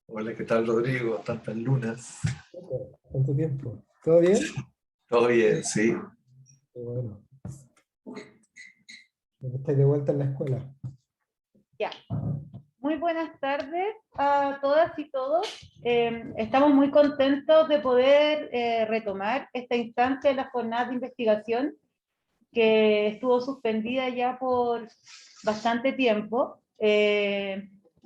Hola, ¿qué tal, Rodrigo? Tantas lunas. ¿Cuánto tiempo? ¿Todo bien? Todo bien, sí. Qué bueno. ¿Estáis de vuelta en la escuela? Ya. Muy buenas tardes a todas y todos. Estamos muy contentos de poder retomar esta instancia de la jornada de investigación que estuvo suspendida ya por bastante tiempo.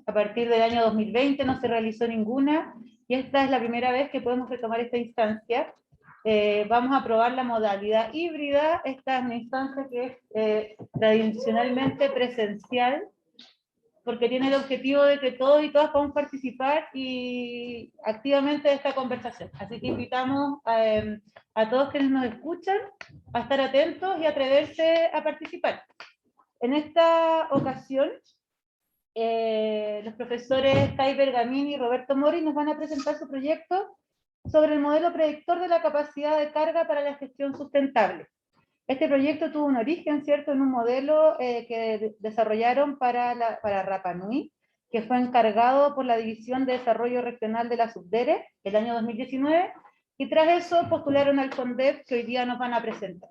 A partir del año 2020 no se realizó ninguna y esta es la primera vez que podemos retomar esta instancia. Vamos a probar la modalidad híbrida. Esta es una instancia que es tradicionalmente presencial, porque tiene el objetivo de que todos y todas podamos participar y activamente de esta conversación. Así que invitamos a todos quienes nos escuchan a estar atentos y atreverse a participar. En esta ocasión, los profesores Kai Bergamini y Roberto Mori nos van a presentar su proyecto sobre el modelo predictor de la capacidad de carga para la gestión sustentable. Este proyecto tuvo un origen, ¿cierto?, en un modelo que desarrollaron para Rapa Nui, que fue encargado por la División de Desarrollo Regional de la Subdere el año 2019, y tras eso postularon al CONDEP, que hoy día nos van a presentar.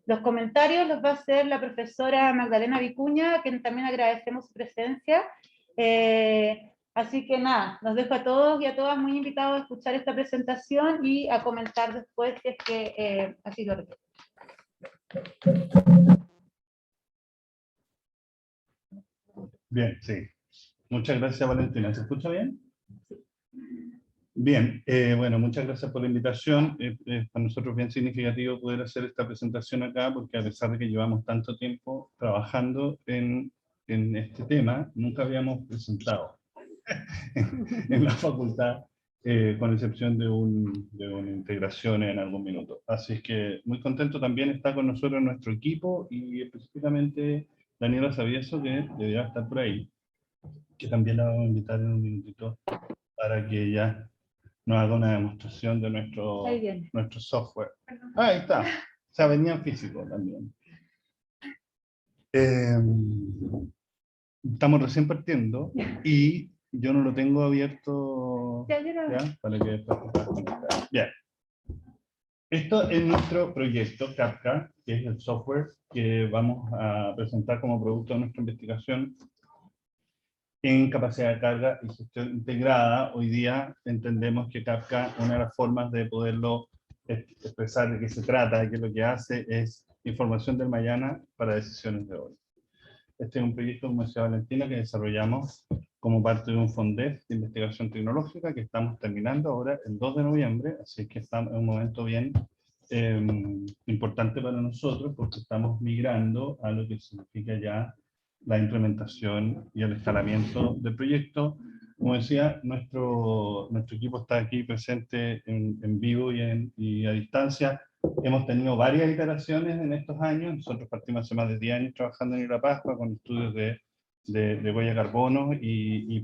Los comentarios los va a hacer la profesora Magdalena Vicuña, a quien también agradecemos su presencia. Así que nada, los dejo a todos y a todas muy invitados a escuchar esta presentación y a comentar después si es que así lo requieren. Bien, sí. Muchas gracias, Valentina. ¿Se escucha bien? Bien, bueno, muchas gracias por la invitación. Para nosotros es bien significativo poder hacer esta presentación acá, porque a pesar de que llevamos tanto tiempo trabajando en este tema, nunca habíamos presentado en la facultad, con excepción de una integración en algún minuto. Así es que muy contento también está con nosotros nuestro equipo y específicamente Daniela Savieso, que debería estar por ahí, que también la vamos a invitar en un minutito para que ella nos haga una demostración de nuestro software. Ah, ahí está. O sea, venía en físico también. Estamos recién partiendo y yo no lo tengo abierto. ¿Ya? Para que después te puedas conectar. Bien. Esto es nuestro proyecto Kafka, que es el software que vamos a presentar como producto de nuestra investigación en capacidad de carga y gestión integrada. Hoy día entendemos que Kafka, una de las formas de poderlo expresar de qué se trata, que lo que hace es información del mañana para decisiones de hoy. Este es un proyecto, como decía Valentina, que desarrollamos como parte de un FONDEF de investigación tecnológica que estamos terminando ahora el 2 de noviembre, así que estamos en un momento bien importante para nosotros porque estamos migrando a lo que significa ya la implementación y el escalamiento del proyecto. Como decía, nuestro equipo está aquí presente en vivo y a distancia. Hemos tenido varias iteraciones en estos años. Nosotros partimos hace más de 10 años trabajando en Isla Pascua con estudios de huella de carbono,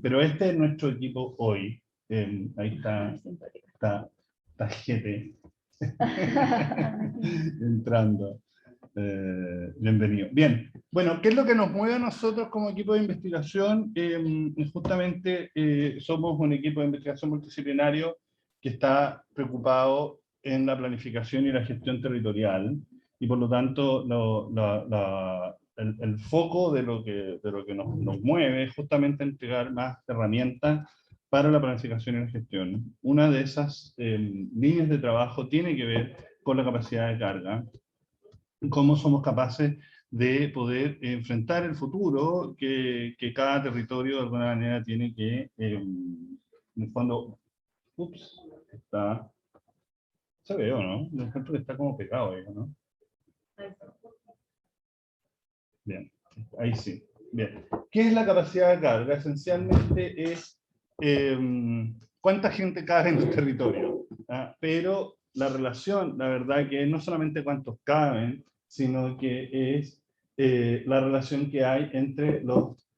pero este es nuestro equipo hoy. Ahí está Jete entrando. Bienvenido. Bien, bueno, ¿qué es lo que nos mueve a nosotros como equipo de investigación? Justamente somos un equipo de investigación multidisciplinario que está preocupado en la planificación y la gestión territorial, y por lo tanto el foco de lo que nos mueve es justamente entregar más herramientas para la planificación y la gestión. Una de esas líneas de trabajo tiene que ver con la capacidad de carga, cómo somos capaces de poder enfrentar el futuro que cada territorio de alguna manera tiene que, en el fondo, se ve, ¿o no? Yo encuentro que está como pegado ahí, ¿no? Bien, ahí sí. Bien. ¿Qué es la capacidad de carga? Esencialmente es cuánta gente cabe en tu territorio. Pero la relación, la verdad que no solamente cuántos caben, sino que es la relación que hay entre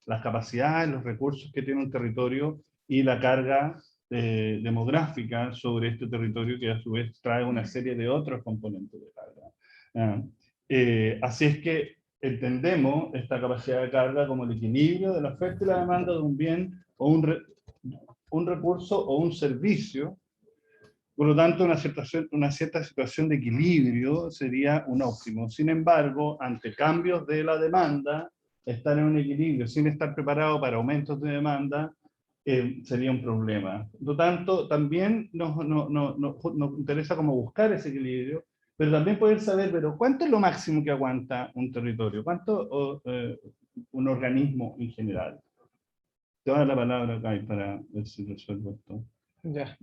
las capacidades, los recursos que tiene un territorio y la carga demográfica sobre este territorio, que a su vez trae una serie de otros componentes de carga. Así es que entendemos esta capacidad de carga como el equilibrio de la oferta y la demanda de un bien o un recurso o un servicio. Por lo tanto, una cierta situación de equilibrio sería un óptimo. Sin embargo, ante cambios de la demanda, estar en un equilibrio sin estar preparado para aumentos de demanda sería un problema. Por lo tanto, también nos interesa como buscar ese equilibrio, pero también poder saber, pero ¿cuánto es lo máximo que aguanta un territorio? ¿Cuánto un organismo en general? Te voy a dar la palabra, Kai, para ver si resuelvo esto. Ya.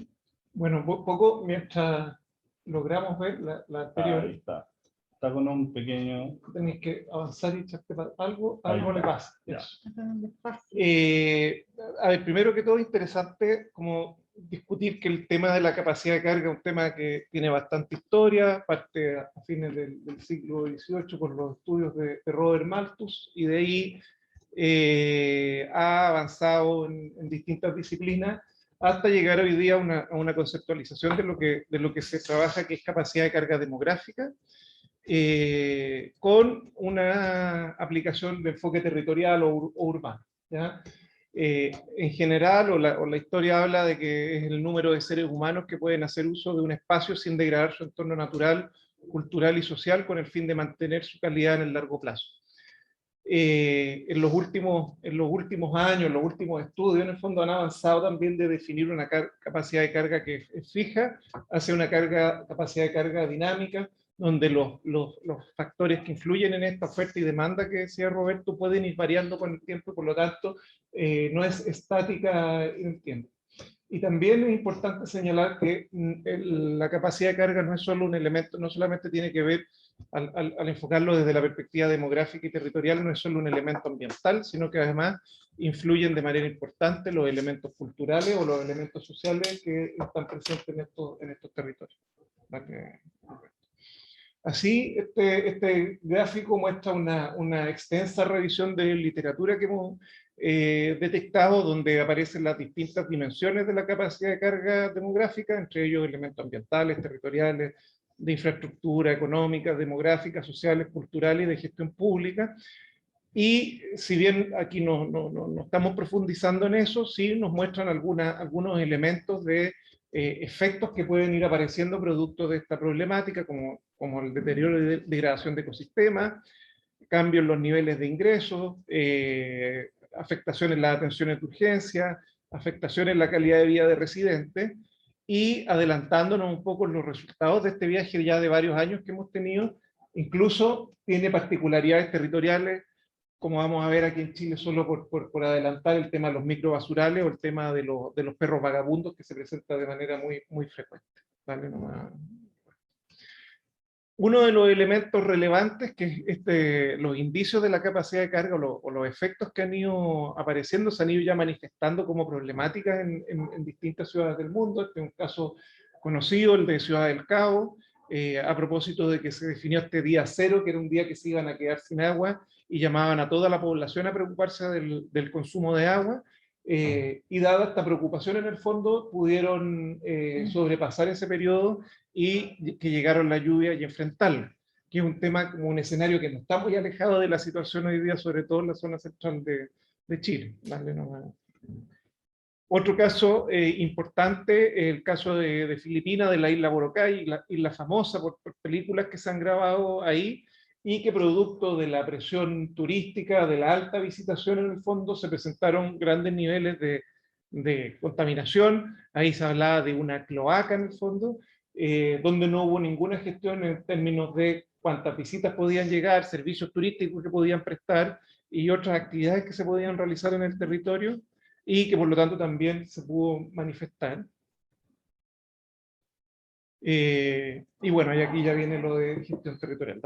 Bueno, poco mientras logramos ver la anterior. Ahí está. Está con un pequeño... Tenéis que avanzar y echarte algo le pasa. Ya. A ver, primero que todo, interesante como discutir que el tema de la capacidad de carga es un tema que tiene bastante historia, parte a fines del siglo XVIII por los estudios de Robert Malthus, y de ahí ha avanzado en distintas disciplinas hasta llegar hoy día a una conceptualización de lo que se trabaja, que es capacidad de carga demográfica, con una aplicación de enfoque territorial o urbano, ¿ya? En general, la historia habla de que es el número de seres humanos que pueden hacer uso de un espacio sin degradar su entorno natural, cultural y social, con el fin de mantener su calidad en el largo plazo. En los últimos años, los últimos estudios, en el fondo han avanzado también de definir una capacidad de carga que es fija hacia una capacidad de carga dinámica, donde los factores que influyen en esta oferta y demanda que decía Roberto pueden ir variando con el tiempo, y por lo tanto no es estática en el tiempo. Y también es importante señalar que la capacidad de carga no es solo un elemento, no solamente tiene que ver, al enfocarlo desde la perspectiva demográfica y territorial, no es solo un elemento ambiental, sino que además influyen de manera importante los elementos culturales o los elementos sociales que están presentes en estos territorios. Así, este gráfico muestra una extensa revisión de literatura que hemos detectado, donde aparecen las distintas dimensiones de la capacidad de carga demográfica, entre ellos elementos ambientales, territoriales, de infraestructura económica, demográfica, sociales, culturales y de gestión pública. Y si bien aquí no estamos profundizando en eso, sí nos muestran algunos elementos de efectos que pueden ir apareciendo producto de esta problemática, como el deterioro y degradación de ecosistemas, cambios en los niveles de ingresos, afectaciones en las atenciones de urgencia, afectaciones en la calidad de vida de residentes, y adelantándonos un poco en los resultados de este viaje ya de varios años que hemos tenido, incluso tiene particularidades territoriales, como vamos a ver aquí en Chile, solo por adelantar el tema de los microbasurales o el tema de los perros vagabundos, que se presenta de manera muy frecuente. Dale nomás. Uno de los elementos relevantes, que es los indicios de la capacidad de carga o los efectos que han ido apareciendo, se han ido ya manifestando como problemáticas en distintas ciudades del mundo. Este es un caso conocido, el de Ciudad del Cabo, a propósito de que se definió este día cero, que era un día que se iban a quedar sin agua, y llamaban a toda la población a preocuparse del consumo de agua, y dada esta preocupación en el fondo, pudieron sobrepasar ese periodo y que llegaron la lluvia y enfrentarla, que es un tema, como un escenario que no está muy alejado de la situación hoy día, sobre todo en la zona central de Chile. Dale nomás. Otro caso importante, el caso de Filipinas, de la isla Boracay, isla famosa por películas que se han grabado ahí, y que producto de la presión turística, de la alta visitación en el fondo, se presentaron grandes niveles de contaminación. Ahí se hablaba de una cloaca en el fondo, donde no hubo ninguna gestión en términos de cuántas visitas podían llegar, servicios turísticos que podían prestar y otras actividades que se podían realizar en el territorio, y que por lo tanto también se pudo manifestar. Y bueno, y aquí ya viene lo de gestión territorial.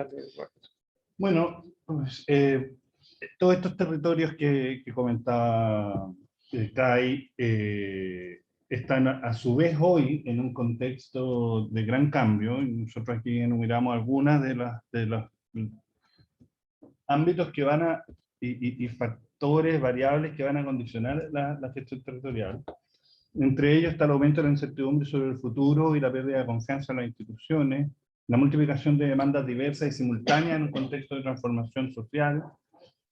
Bueno, pues, todos estos territorios que comentaba Kai están a su vez hoy en un contexto de gran cambio, y nosotros aquí enumeramos algunas de los ámbitos que van a, y factores, variables que van a condicionar la gestión territorial. Entre ellos está el aumento de la incertidumbre sobre el futuro y la pérdida de confianza en las instituciones, la multiplicación de demandas diversas y simultáneas en un contexto de transformación social,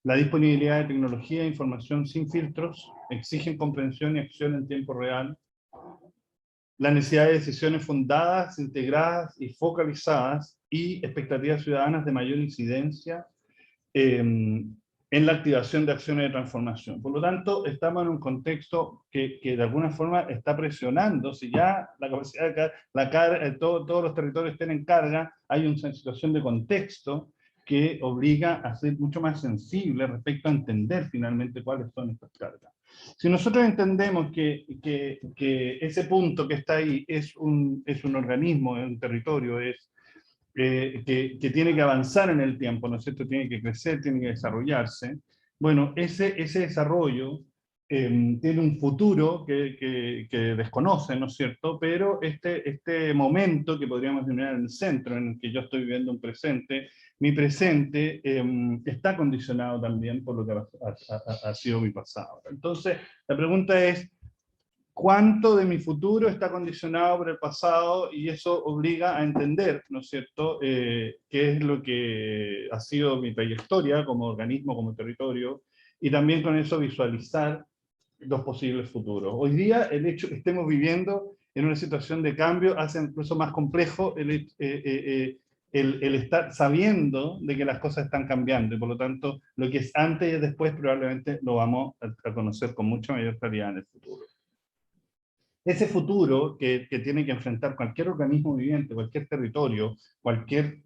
La disponibilidad de tecnología e información sin filtros exigen comprensión y acción en tiempo real. La necesidad de decisiones fundadas, integradas y focalizadas, y expectativas ciudadanas de mayor incidencia en la activación de acciones de transformación. Por lo tanto, estamos en un contexto que de alguna forma está presionando. Si ya la capacidad de todos los territorios están en carga, hay una situación de contexto que obliga a ser mucho más sensible respecto a entender finalmente cuáles son estas cargas. Si nosotros entendemos que ese punto que está ahí es un organismo, es un territorio, que tiene que avanzar en el tiempo, ¿no es cierto? Tiene que crecer, tiene que desarrollarse. Bueno, ese desarrollo tiene un futuro que desconoce, ¿no es cierto? Pero este momento que podríamos denominar en el centro, en el que yo estoy viviendo un presente, mi presente está condicionado también por lo que ha sido mi pasado. Entonces, la pregunta es, ¿cuánto de mi futuro está condicionado por el pasado? Y eso obliga a entender, ¿no es cierto?, qué es lo que ha sido mi trayectoria como organismo, como territorio, y también con eso visualizar los posibles futuros. Hoy día, el hecho que estemos viviendo en una situación de cambio hace incluso más complejo el estar sabiendo de que las cosas están cambiando, y por lo tanto, lo que es antes y después probablemente lo vamos a conocer con mucha mayor claridad en el futuro. Ese futuro que tiene que enfrentar cualquier organismo viviente, cualquier territorio, cualquier,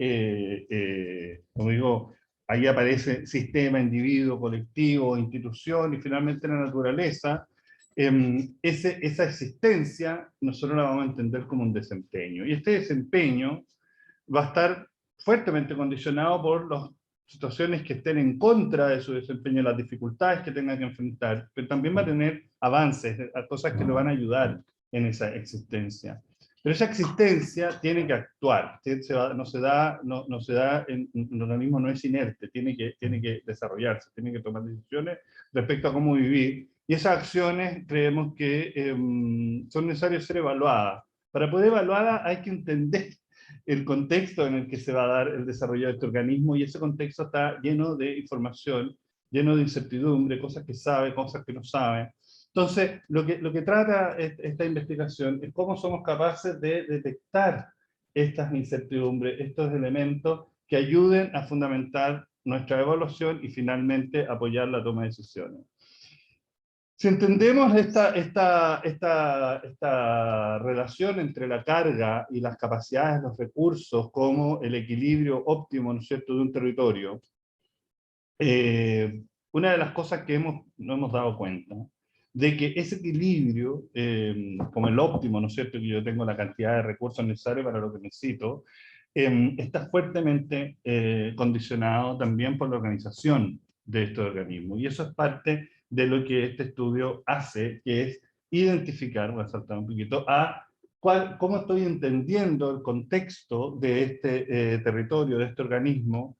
como digo, ahí aparece sistema, individuo, colectivo, institución y finalmente la naturaleza, esa existencia nosotros la vamos a entender como un desempeño. Y este desempeño va a estar fuertemente condicionado por las situaciones que estén en contra de su desempeño, las dificultades que tenga que enfrentar, pero también va a tener avances, cosas que le van a ayudar en esa existencia. Pero esa existencia tiene que actuar, no se da, el organismo no es inerte, tiene que desarrollarse, tiene que tomar decisiones respecto a cómo vivir, y esas acciones creemos que son necesarias ser evaluadas. Para poder evaluarlas hay que entender el contexto en el que se va a dar el desarrollo de este organismo, y ese contexto está lleno de información, lleno de incertidumbre, cosas que sabe, cosas que no sabe. Entonces, lo que trata esta investigación es cómo somos capaces de detectar estas incertidumbres, estos elementos que ayuden a fundamentar nuestra evaluación y finalmente apoyar la toma de decisiones. Si entendemos esta relación entre la carga y las capacidades, los recursos, como el equilibrio óptimo, ¿no es cierto?, de un territorio, una de las cosas que no hemos dado cuenta, de que ese equilibrio, como el óptimo, ¿no es cierto?, que yo tengo la cantidad de recursos necesarios para lo que necesito, está fuertemente condicionado también por la organización de estos organismos. Y eso es parte de lo que este estudio hace, que es identificar, voy a saltar un poquito, cómo estoy entendiendo el contexto de este territorio, de este organismo,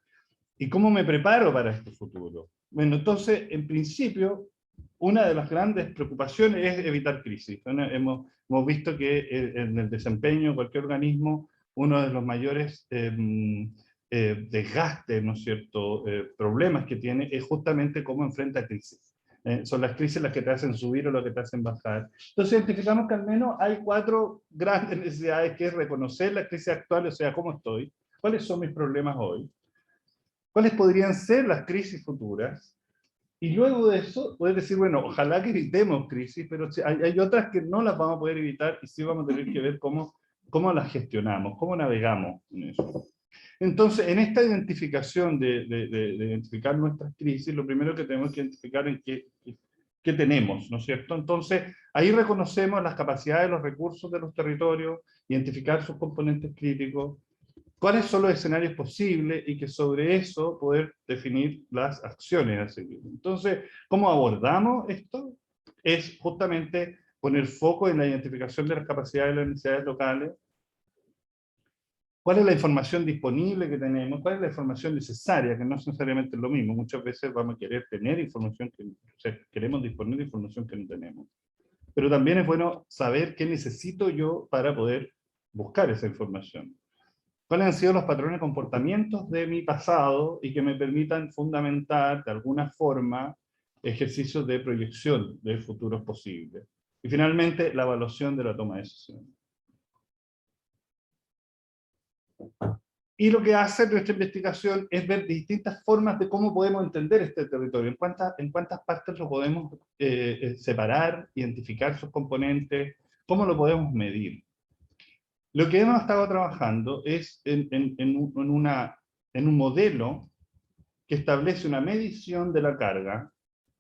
y cómo me preparo para este futuro. Bueno, entonces, en principio, una de las grandes preocupaciones es evitar crisis. Bueno, hemos visto que en el desempeño de cualquier organismo, uno de los mayores desgastes, ¿no es cierto?, problemas que tiene es justamente cómo enfrenta crisis. Son las crisis las que te hacen subir o las que te hacen bajar. Entonces identificamos que al menos hay 4 grandes necesidades, que es reconocer la crisis actual, o sea, cómo estoy, cuáles son mis problemas hoy, cuáles podrían ser las crisis futuras, y luego de eso poder decir, bueno, ojalá que evitemos crisis, pero hay otras que no las vamos a poder evitar, y sí vamos a tener que ver cómo las gestionamos, cómo navegamos en eso. Entonces, en esta identificación de identificar nuestras crisis, lo primero que tenemos que identificar es qué tenemos, ¿no es cierto? Entonces, ahí reconocemos las capacidades, los recursos de los territorios, identificar sus componentes críticos, cuáles son los escenarios posibles, y que sobre eso poder definir las acciones a seguir. Entonces, ¿cómo abordamos esto? Es justamente poner foco en la identificación de las capacidades y las necesidades locales. ¿Cuál es la información disponible que tenemos? ¿Cuál es la información necesaria? Que no es necesariamente lo mismo. Muchas veces vamos a querer tener información, queremos disponer de información que no tenemos. Pero también es bueno saber qué necesito yo para poder buscar esa información. cuáles han sido los patrones de comportamientos de mi pasado y que me permitan fundamentar de alguna forma ejercicios de proyección de futuros posibles. Y finalmente, la evaluación de la toma de decisiones. Y lo que hace nuestra investigación es ver distintas formas de cómo podemos entender este territorio, en cuántas partes lo podemos separar, identificar sus componentes, cómo lo podemos medir. Lo que hemos estado trabajando es en un modelo que establece una medición de la carga,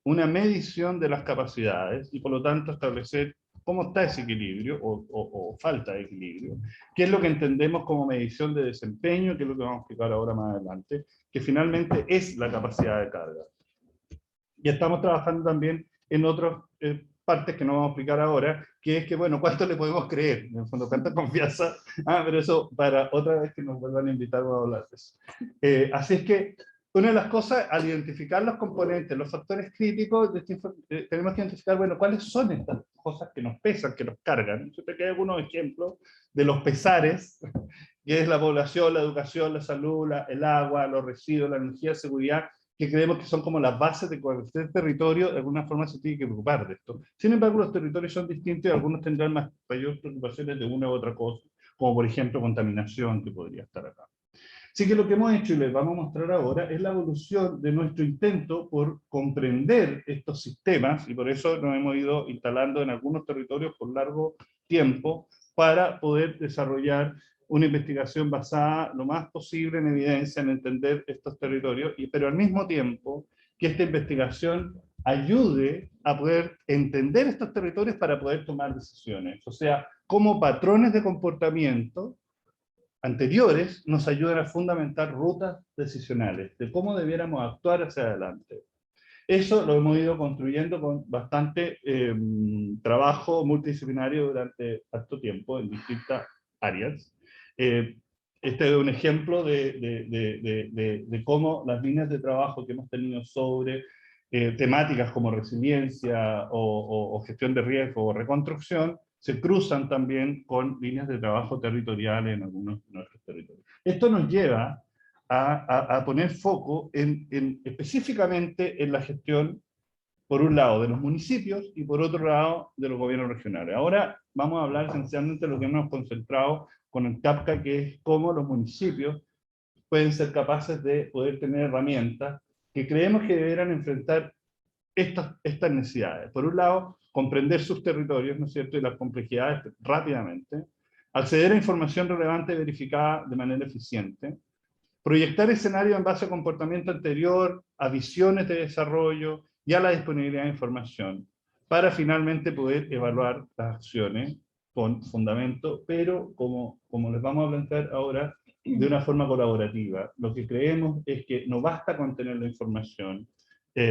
una medición de las capacidades, y por lo tanto establecer cómo está ese equilibrio, o falta de equilibrio, qué es lo que entendemos como medición de desempeño, que es lo que vamos a explicar ahora más adelante, que finalmente es la capacidad de carga. Y estamos trabajando también en otras partes que no vamos a explicar ahora, que es que, bueno, ¿cuánto le podemos creer? En el fondo, ¿cuánta confianza? Pero eso para otra vez que nos vuelvan a invitar a hablar de eso. Así es que, una de las cosas, al identificar los componentes, los factores críticos, tenemos que identificar, bueno, cuáles son estas cosas que nos pesan, que nos cargan. Siempre que hay algunos ejemplos de los pesares, que es la población, la educación, la salud, el agua, los residuos, la energía, la seguridad, que creemos que son como las bases de cualquier territorio, de alguna forma se tiene que preocupar de esto. Sin embargo, los territorios son distintos y algunos tendrán mayores preocupaciones de una u otra cosa, como por ejemplo contaminación, que podría estar acá. Así que lo que hemos hecho y les vamos a mostrar ahora es la evolución de nuestro intento por comprender estos sistemas, y por eso nos hemos ido instalando en algunos territorios por largo tiempo, para poder desarrollar una investigación basada lo más posible en evidencia, en entender estos territorios, pero al mismo tiempo que esta investigación ayude a poder entender estos territorios para poder tomar decisiones. O sea, cómo patrones de comportamiento anteriores nos ayudan a fundamentar rutas decisionales, de cómo debiéramos actuar hacia adelante. Eso lo hemos ido construyendo con bastante trabajo multidisciplinario durante tanto tiempo, en distintas áreas. Este es un ejemplo de cómo las líneas de trabajo que hemos tenido sobre temáticas como resiliencia o gestión de riesgo o reconstrucción, se cruzan también con líneas de trabajo territoriales en algunos de nuestros territorios. Esto nos lleva a poner foco específicamente en la gestión, por un lado, de los municipios y por otro lado, de los gobiernos regionales. Ahora vamos a hablar esencialmente de lo que hemos concentrado con el CAPCA, que es cómo los municipios pueden ser capaces de poder tener herramientas que creemos que deberán enfrentar estas necesidades. Por un lado, comprender sus territorios, ¿no es cierto?, y las complejidades rápidamente, acceder a información relevante verificada de manera eficiente, proyectar escenarios en base a comportamiento anterior, a visiones de desarrollo y a la disponibilidad de información, para finalmente poder evaluar las acciones con fundamento, pero como les vamos a plantear ahora, de una forma colaborativa. Lo que creemos es que no basta con tener la información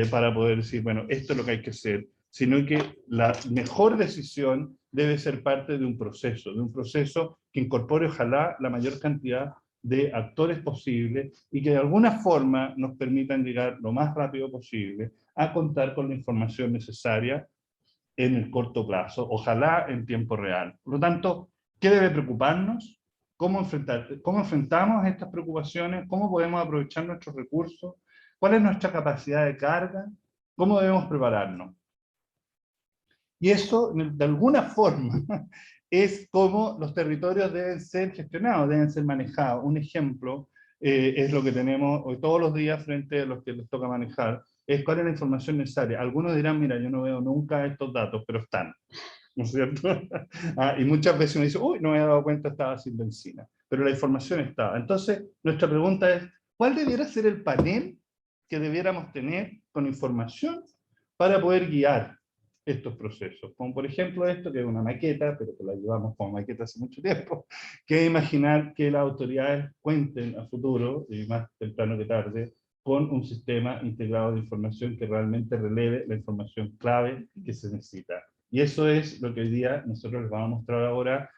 para poder decir, bueno, esto es lo que hay que hacer, sino que la mejor decisión debe ser parte de un proceso que incorpore ojalá la mayor cantidad de actores posibles y que de alguna forma nos permitan llegar lo más rápido posible a contar con la información necesaria en el corto plazo, ojalá en tiempo real. Por lo tanto, ¿qué debe preocuparnos? ¿Cómo enfrentamos estas preocupaciones? ¿Cómo podemos aprovechar nuestros recursos? ¿Cuál es nuestra capacidad de carga? ¿Cómo debemos prepararnos? Y eso, de alguna forma, es cómo los territorios deben ser gestionados, deben ser manejados. Un ejemplo es lo que tenemos hoy todos los días frente a los que les toca manejar, es cuál es la información necesaria. Algunos dirán, mira, yo no veo nunca estos datos, pero están, ¿no es cierto? Y muchas veces uno dice, uy, no me había dado cuenta, estaba sin benzina. Pero la información estaba. Entonces, nuestra pregunta es, ¿cuál debiera ser el panel que debiéramos tener con información para poder guiar estos procesos? Como por ejemplo esto, que es una maqueta, pero que la llevamos como maqueta hace mucho tiempo, que es imaginar que las autoridades cuenten a futuro, y más temprano que tarde, con un sistema integrado de información que realmente releve la información clave que se necesita. Y eso es lo que hoy día nosotros les vamos a mostrar ahora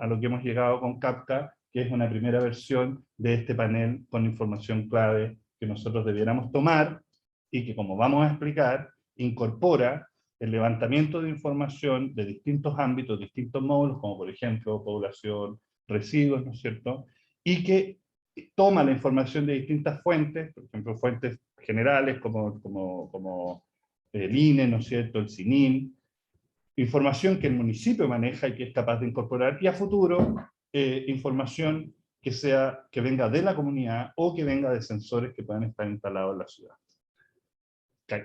a lo que hemos llegado con CAPCA, que es una primera versión de este panel con información clave que nosotros debiéramos tomar y que, como vamos a explicar, incorpora el levantamiento de información de distintos ámbitos, distintos módulos, como por ejemplo población, residuos, ¿no es cierto? y que toma la información de distintas fuentes, por ejemplo, fuentes generales como el INE, ¿no es cierto?, el CININ, información que el municipio maneja y que es capaz de incorporar, y a futuro, información que venga de la comunidad o que venga de sensores que puedan estar instalados en la ciudad. Okay.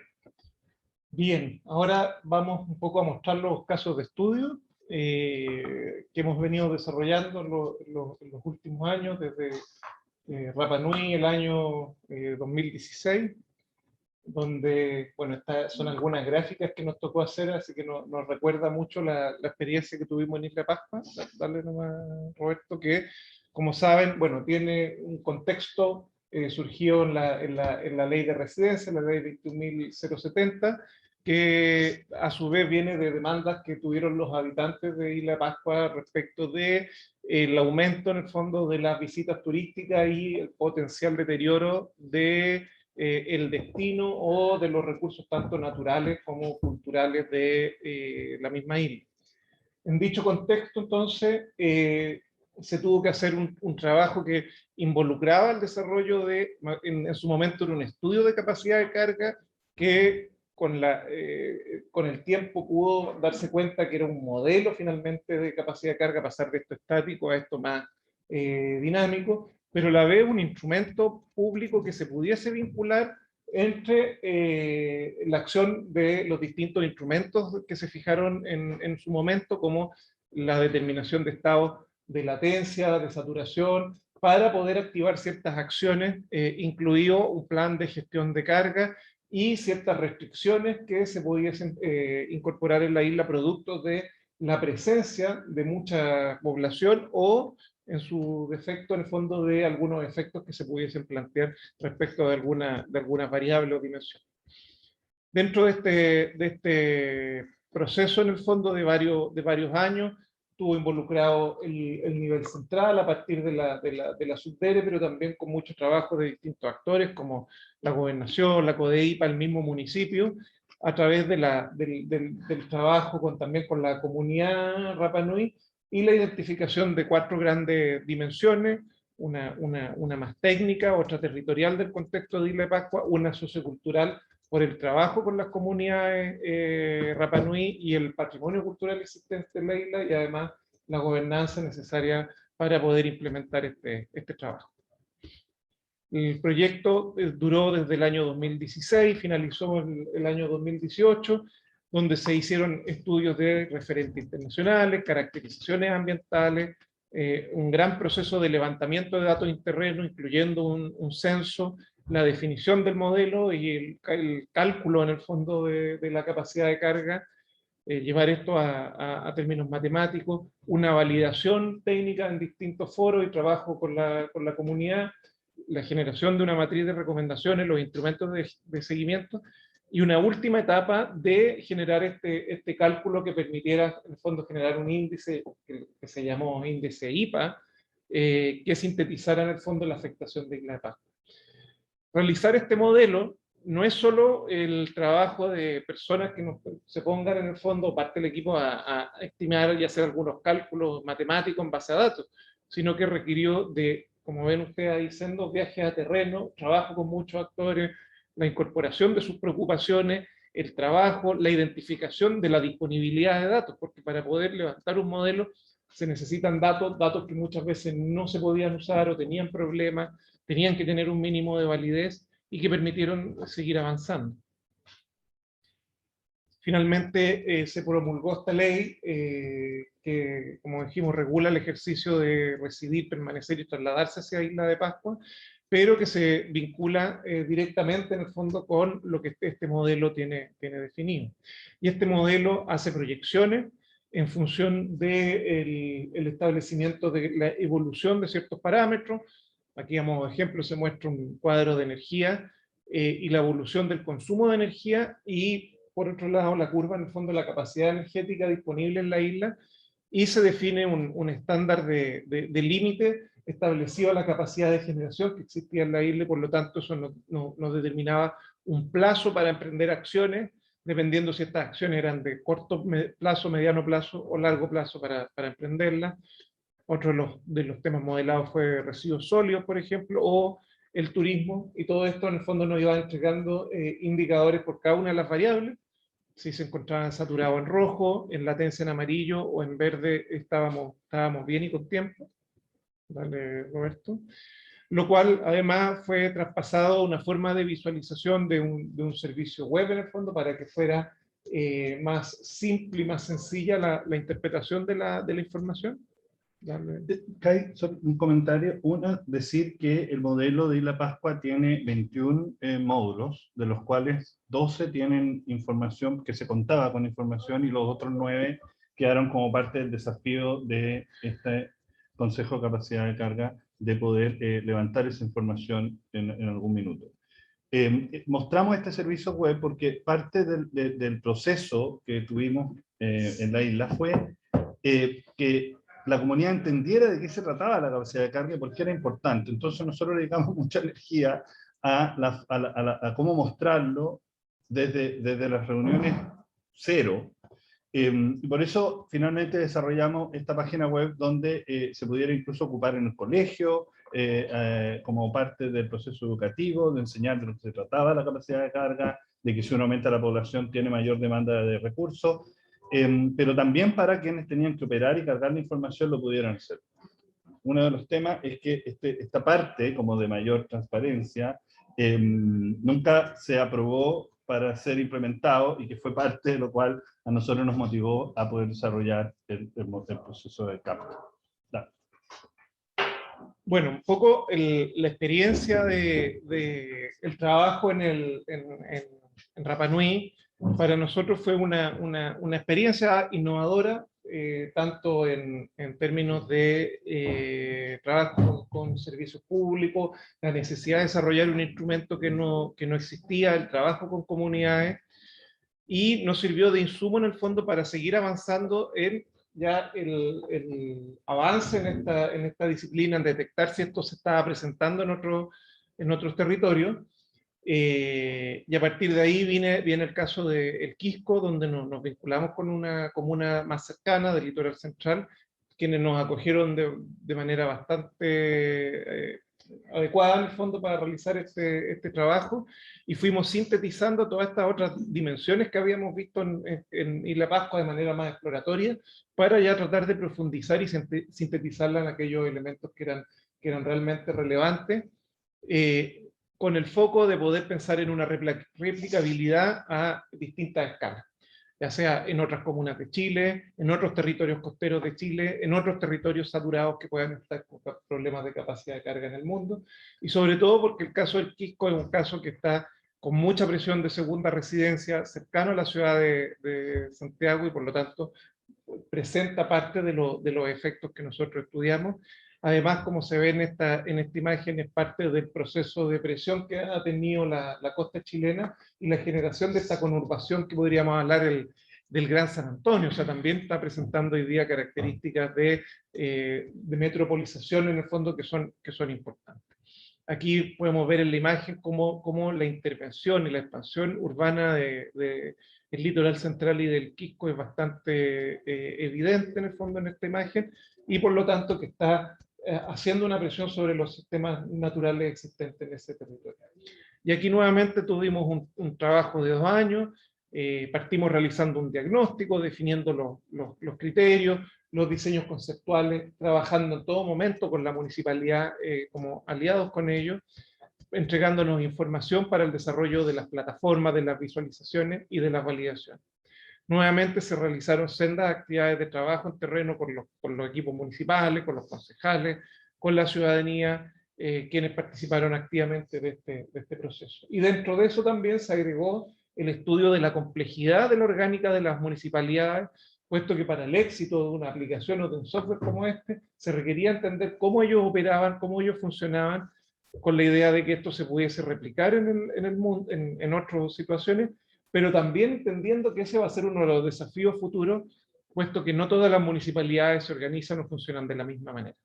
Bien, ahora vamos un poco a mostrar los casos de estudio que hemos venido desarrollando en los últimos años, desde Rapa Nui el año 2016, donde, bueno, estas son algunas gráficas que nos tocó hacer, así que nos recuerda mucho la experiencia que tuvimos en Isla Pascua. Dale nomás, Roberto, que, como saben, bueno, tiene un contexto surgió en la ley de residencia, la ley 21.070, que a su vez viene de demandas que tuvieron los habitantes de Isla Pascua respecto de el aumento, en el fondo, de las visitas turísticas y el potencial deterioro de el destino o de los recursos tanto naturales como culturales de la misma isla. En dicho contexto, entonces, se tuvo que hacer un trabajo que involucraba el desarrollo de, en su momento, era un estudio de capacidad de carga que con el tiempo pudo darse cuenta que era un modelo finalmente de capacidad de carga, pasar de esto estático a esto más dinámico, pero a la vez un instrumento público que se pudiese vincular entre la acción de los distintos instrumentos que se fijaron en su momento, como la determinación de estados de latencia, de saturación, para poder activar ciertas acciones, incluido un plan de gestión de carga y ciertas restricciones que se pudiesen incorporar en la isla producto de la presencia de mucha población o, en su defecto, en el fondo, de algunos efectos que se pudiesen plantear respecto de algunas variables o dimensiones. Dentro de este proceso, en el fondo, de varios años, estuvo involucrado el nivel central a partir de la SUDERE, pero también con mucho trabajo de distintos actores, como la gobernación, la CODEIPA, el mismo municipio, a través del trabajo también con la comunidad Rapa Nui, y la identificación de 4 grandes dimensiones, una más técnica, otra territorial del contexto de Isla de Pascua, una sociocultural por el trabajo con las comunidades Rapa Nui y el patrimonio cultural existente en la isla, y además la gobernanza necesaria para poder implementar este trabajo. El proyecto duró desde el año 2016, finalizó el año 2018, donde se hicieron estudios de referentes internacionales, caracterizaciones ambientales, un gran proceso de levantamiento de datos en terreno, incluyendo un censo, la definición del modelo y el cálculo, en el fondo, de la capacidad de carga, llevar esto a términos matemáticos, una validación técnica en distintos foros y trabajo con la comunidad, la generación de una matriz de recomendaciones, los instrumentos de seguimiento, y una última etapa de generar este cálculo que permitiera, en el fondo, generar un índice que se llamó índice IPA, que sintetizara, en el fondo, la afectación de Isla de Pascua. Realizar este modelo no es solo el trabajo de personas que se pongan, en el fondo, parte del equipo a estimar y hacer algunos cálculos matemáticos en base a datos, sino que requirió de, como ven ustedes ahí, sendos viajes a terreno, trabajo con muchos actores, la incorporación de sus preocupaciones, el trabajo, la identificación de la disponibilidad de datos, porque para poder levantar un modelo se necesitan datos que muchas veces no se podían usar o tenían problemas, tenían que tener un mínimo de validez y que permitieron seguir avanzando. Finalmente se promulgó esta ley que, como dijimos, regula el ejercicio de residir, permanecer y trasladarse hacia Isla de Pascua, pero que se vincula directamente, en el fondo, con lo que este modelo tiene definido. Y este modelo hace proyecciones en función del establecimiento de la evolución de ciertos parámetros. Aquí, a modo de ejemplo, se muestra un cuadro de energía y la evolución del consumo de energía, y por otro lado la curva, en el fondo, la capacidad energética disponible en la isla, y se define un estándar de límite establecido a la capacidad de generación que existía en la isla, y por lo tanto eso nos determinaba un plazo para emprender acciones, dependiendo si estas acciones eran de corto plazo, mediano plazo o largo plazo para emprenderlas. Otro de los temas modelados fue residuos sólidos, por ejemplo, o el turismo, y todo esto en el fondo nos iba entregando indicadores por cada una de las variables. Si se encontraban saturados en rojo, en latencia en amarillo o en verde, estábamos bien y con tiempo. Dale, Roberto. Lo cual además fue traspasado a una forma de visualización de un servicio web en el fondo para que fuera más simple y más sencilla la interpretación de la información. Kai, un comentario. Uno, decir que el modelo de Isla Pascua tiene 21 módulos, de los cuales 12 tienen información que se contaba con información y los otros 9 quedaron como parte del desafío de este Consejo de Capacidad de Carga de poder levantar esa información en algún minuto. Mostramos este servicio web porque parte del proceso que tuvimos en la isla fue que la comunidad entendiera de qué se trataba la capacidad de carga y por qué era importante. Entonces nosotros dedicamos mucha energía a cómo mostrarlo desde las reuniones cero. Y por eso finalmente desarrollamos esta página web donde se pudiera incluso ocupar en el colegio, como parte del proceso educativo, de enseñar de lo que se trataba la capacidad de carga, de que si uno aumenta la población tiene mayor demanda de recursos, pero también para quienes tenían que operar y cargar la información lo pudieran hacer. Uno de los temas es que esta parte, como de mayor transparencia, nunca se aprobó para ser implementado y que fue parte de lo cual a nosotros nos motivó a poder desarrollar el proceso de CAPCA. Bueno, un poco la experiencia del trabajo en Rapa Nui para nosotros fue una experiencia innovadora, tanto en términos de trabajo con servicios públicos, la necesidad de desarrollar un instrumento que no existía, el trabajo con comunidades, y nos sirvió de insumo en el fondo para seguir avanzando en ya el avance en esta disciplina, en detectar si esto se estaba presentando en otros territorios. Y a partir de ahí viene el caso del Quisco, donde nos vinculamos con una comuna más cercana del litoral central, quienes nos acogieron de manera bastante adecuada en el fondo para realizar este trabajo, y fuimos sintetizando todas estas otras dimensiones que habíamos visto en Isla Pascua de manera más exploratoria, para ya tratar de profundizar y sintetizarla en aquellos elementos que eran realmente relevantes, con el foco de poder pensar en una replicabilidad a distintas escalas, ya sea en otras comunas de Chile, en otros territorios costeros de Chile, en otros territorios saturados que puedan estar con problemas de capacidad de carga en el mundo, y sobre todo porque el caso del Quisco es un caso que está con mucha presión de segunda residencia, cercano a la ciudad de Santiago, y por lo tanto presenta parte de los efectos que nosotros estudiamos. Además, como se ve en esta imagen, es parte del proceso de presión que ha tenido la costa chilena y la generación de esta conurbación que podríamos hablar del Gran San Antonio. O sea, también está presentando hoy día características de metropolización en el fondo que son importantes. Aquí podemos ver en la imagen cómo la intervención y la expansión urbana del litoral central y del Quisco es bastante evidente en el fondo en esta imagen, y por lo tanto que está haciendo una presión sobre los sistemas naturales existentes en ese territorio. Y aquí nuevamente tuvimos un trabajo de 2 años, partimos realizando un diagnóstico, definiendo los criterios, los diseños conceptuales, trabajando en todo momento con la municipalidad como aliados con ellos, entregándonos información para el desarrollo de las plataformas, de las visualizaciones y de las validaciones. Nuevamente se realizaron sendas actividades de trabajo en terreno con los equipos municipales, con los concejales, con la ciudadanía, quienes participaron activamente de este proceso. Y dentro de eso también se agregó el estudio de la complejidad de la orgánica de las municipalidades, puesto que para el éxito de una aplicación o de un software como este, se requería entender cómo ellos operaban, cómo ellos funcionaban, con la idea de que esto se pudiese replicar en el mundo, en otras situaciones, pero también entendiendo que ese va a ser uno de los desafíos futuros, puesto que no todas las municipalidades se organizan o funcionan de la misma manera.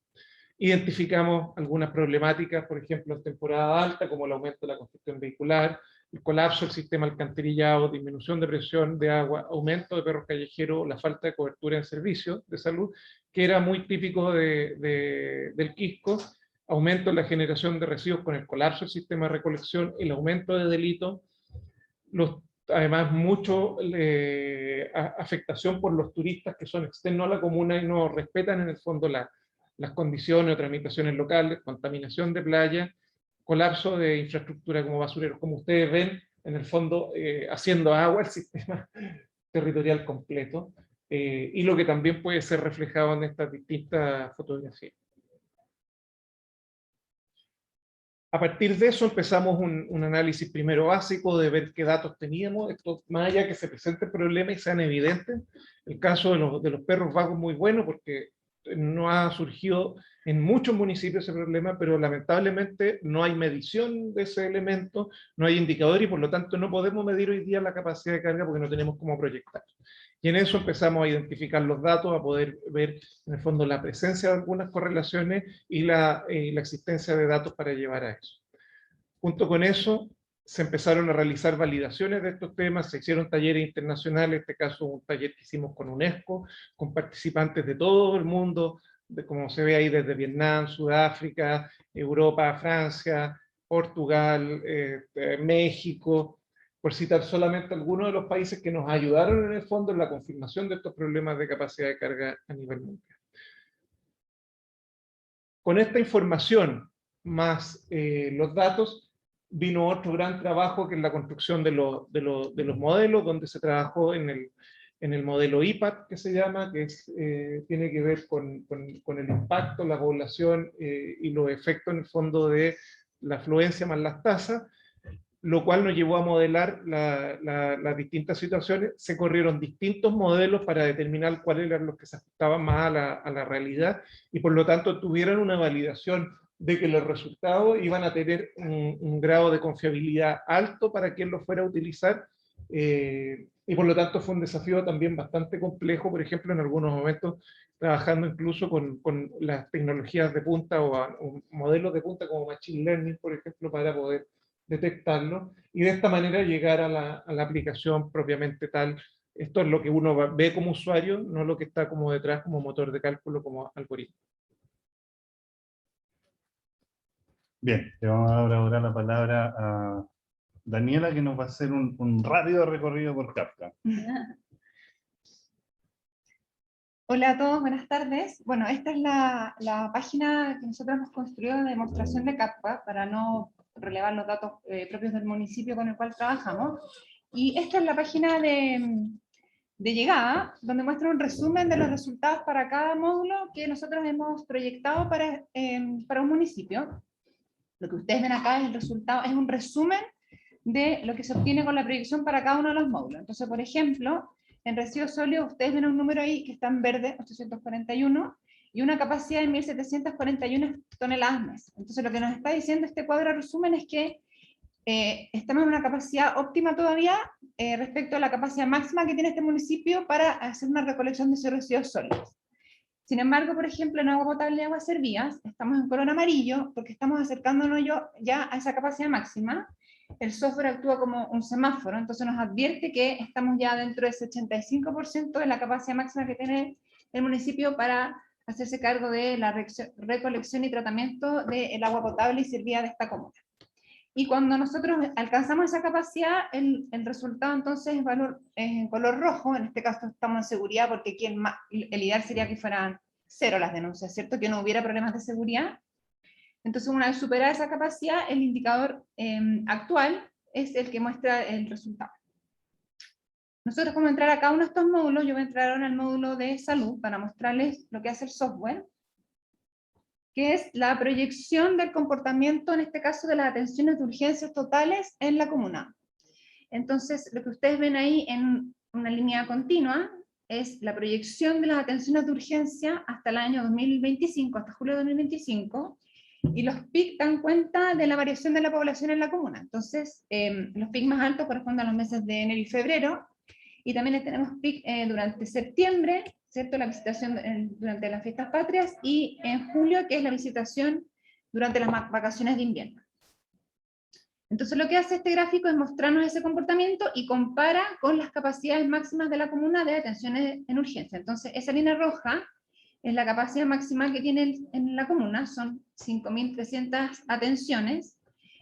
Identificamos algunas problemáticas, por ejemplo, en temporada alta, como el aumento de la congestión vehicular, el colapso del sistema alcantarillado, disminución de presión de agua, aumento de perros callejeros, la falta de cobertura en servicios de salud, que era muy típico del Quisco, aumento en la generación de residuos con el colapso del sistema de recolección, el aumento de delitos, además mucho afectación por los turistas que son externos a la comuna y no respetan en el fondo las condiciones o tramitaciones locales, contaminación de playa, colapso de infraestructura como basureros, como ustedes ven, en el fondo haciendo agua el sistema territorial completo, y lo que también puede ser reflejado en estas distintas fotografías. A partir de eso empezamos un análisis primero básico de ver qué datos teníamos, esto más allá que se presente el problema y sean evidentes. El caso de los perros vagos muy bueno porque no ha surgido en muchos municipios ese problema, pero lamentablemente no hay medición de ese elemento, no hay indicador y por lo tanto no podemos medir hoy día la capacidad de carga porque no tenemos cómo proyectar. Y en eso empezamos a identificar los datos, a poder ver en el fondo la presencia de algunas correlaciones y la existencia de datos para llevar a eso. Junto con eso, se empezaron a realizar validaciones de estos temas, se hicieron talleres internacionales, en este caso un taller que hicimos con UNESCO, con participantes de todo el mundo, como se ve ahí desde Vietnam, Sudáfrica, Europa, Francia, Portugal, México, por citar solamente algunos de los países que nos ayudaron en el fondo en la confirmación de estos problemas de capacidad de carga a nivel mundial. Con esta información, más los datos, vino otro gran trabajo que es la construcción de los modelos, donde se trabajó en el modelo IPAT, que se llama, que tiene que ver con el impacto, la población y los efectos en el fondo de la afluencia más las tasas, lo cual nos llevó a modelar las distintas situaciones. Se corrieron distintos modelos para determinar cuáles eran los que se ajustaban más a la realidad y por lo tanto tuvieron una validación de que los resultados iban a tener un grado de confiabilidad alto para quien los fuera a utilizar, y por lo tanto fue un desafío también bastante complejo, por ejemplo en algunos momentos trabajando incluso con las tecnologías de punta o modelos de punta como Machine Learning, por ejemplo, para poder detectarlo, y de esta manera llegar a la aplicación propiamente tal. Esto es lo que uno ve como usuario, no lo que está como detrás como motor de cálculo, como algoritmo. Bien, le vamos a dar ahora la palabra a Daniela, que nos va a hacer un rápido recorrido por Kafka. Hola a todos, buenas tardes. Bueno, esta es la página que nosotros hemos construido de demostración de Kafka para no relevar los datos propios del municipio con el cual trabajamos. Y esta es la página de llegada, donde muestra un resumen de los resultados para cada módulo que nosotros hemos proyectado para un municipio. Lo que ustedes ven acá es el resultado, es un resumen de lo que se obtiene con la proyección para cada uno de los módulos. Entonces, por ejemplo, en residuos sólidos ustedes ven un número ahí que está en verde, 841, y una capacidad de 1.741 toneladas mes. Entonces, lo que nos está diciendo este cuadro de resumen es que estamos en una capacidad óptima todavía respecto a la capacidad máxima que tiene este municipio para hacer una recolección de esos residuos sólidos. Sin embargo, por ejemplo, en agua potable y aguas servidas, estamos en color amarillo porque estamos acercándonos ya a esa capacidad máxima. El software actúa como un semáforo, entonces nos advierte que estamos ya dentro de ese 85% de la capacidad máxima que tiene el municipio para hacerse cargo de la recolección y tratamiento del agua potable y servida de esta comuna. Y cuando nosotros alcanzamos esa capacidad, el resultado entonces es en color rojo. En este caso estamos en seguridad porque el ideal sería que fueran 0 las denuncias, ¿cierto? Que no hubiera problemas de seguridad. Entonces, una vez superada esa capacidad, el indicador actual es el que muestra el resultado. Nosotros, como entrar a cada uno de estos módulos, yo voy a entrar ahora al módulo de salud para mostrarles lo que hace el software, que es la proyección del comportamiento, en este caso de las atenciones de urgencias totales en la comuna. Entonces, lo que ustedes ven ahí en una línea continua es la proyección de las atenciones de urgencia hasta el año 2025, hasta julio de 2025, y los PIC dan cuenta de la variación de la población en la comuna. Entonces, los PIC más altos corresponden a los meses de enero y febrero, y también tenemos PIC durante septiembre, ¿cierto? La visitación durante las fiestas patrias, y en julio, que es la visitación durante las vacaciones de invierno. Entonces lo que hace este gráfico es mostrarnos ese comportamiento y compara con las capacidades máximas de la comuna de atenciones en urgencia. Entonces esa línea roja es la capacidad máxima que tiene en la comuna, son 5.300 atenciones,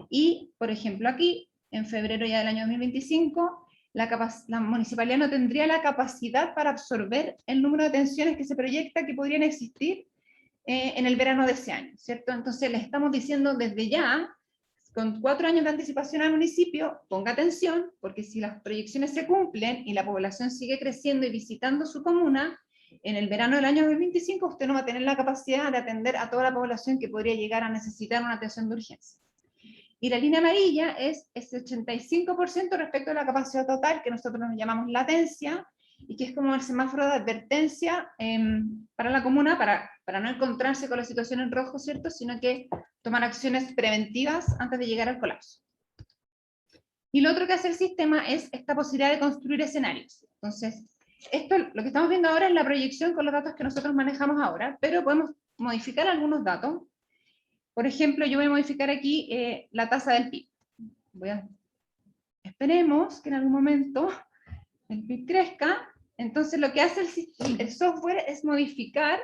y por ejemplo aquí, en febrero ya del año 2025, la municipalidad no tendría la capacidad para absorber el número de atenciones que se proyecta que podrían existir en el verano de ese año, ¿cierto? Entonces le estamos diciendo desde ya, con 4 años de anticipación al municipio, ponga atención, porque si las proyecciones se cumplen y la población sigue creciendo y visitando su comuna, en el verano del año 2025 usted no va a tener la capacidad de atender a toda la población que podría llegar a necesitar una atención de urgencia. Y la línea amarilla es ese 85% respecto a la capacidad total, que nosotros nos llamamos latencia, y que es como el semáforo de advertencia para la comuna, para no encontrarse con la situación en rojo, ¿cierto? Sino que tomar acciones preventivas antes de llegar al colapso. Y lo otro que hace el sistema es esta posibilidad de construir escenarios. Entonces, esto, lo que estamos viendo ahora es la proyección con los datos que nosotros manejamos ahora, pero podemos modificar algunos datos. Por ejemplo, yo voy a modificar aquí la tasa del PIB. Esperemos que en algún momento el PIB crezca. Entonces lo que hace el software es modificar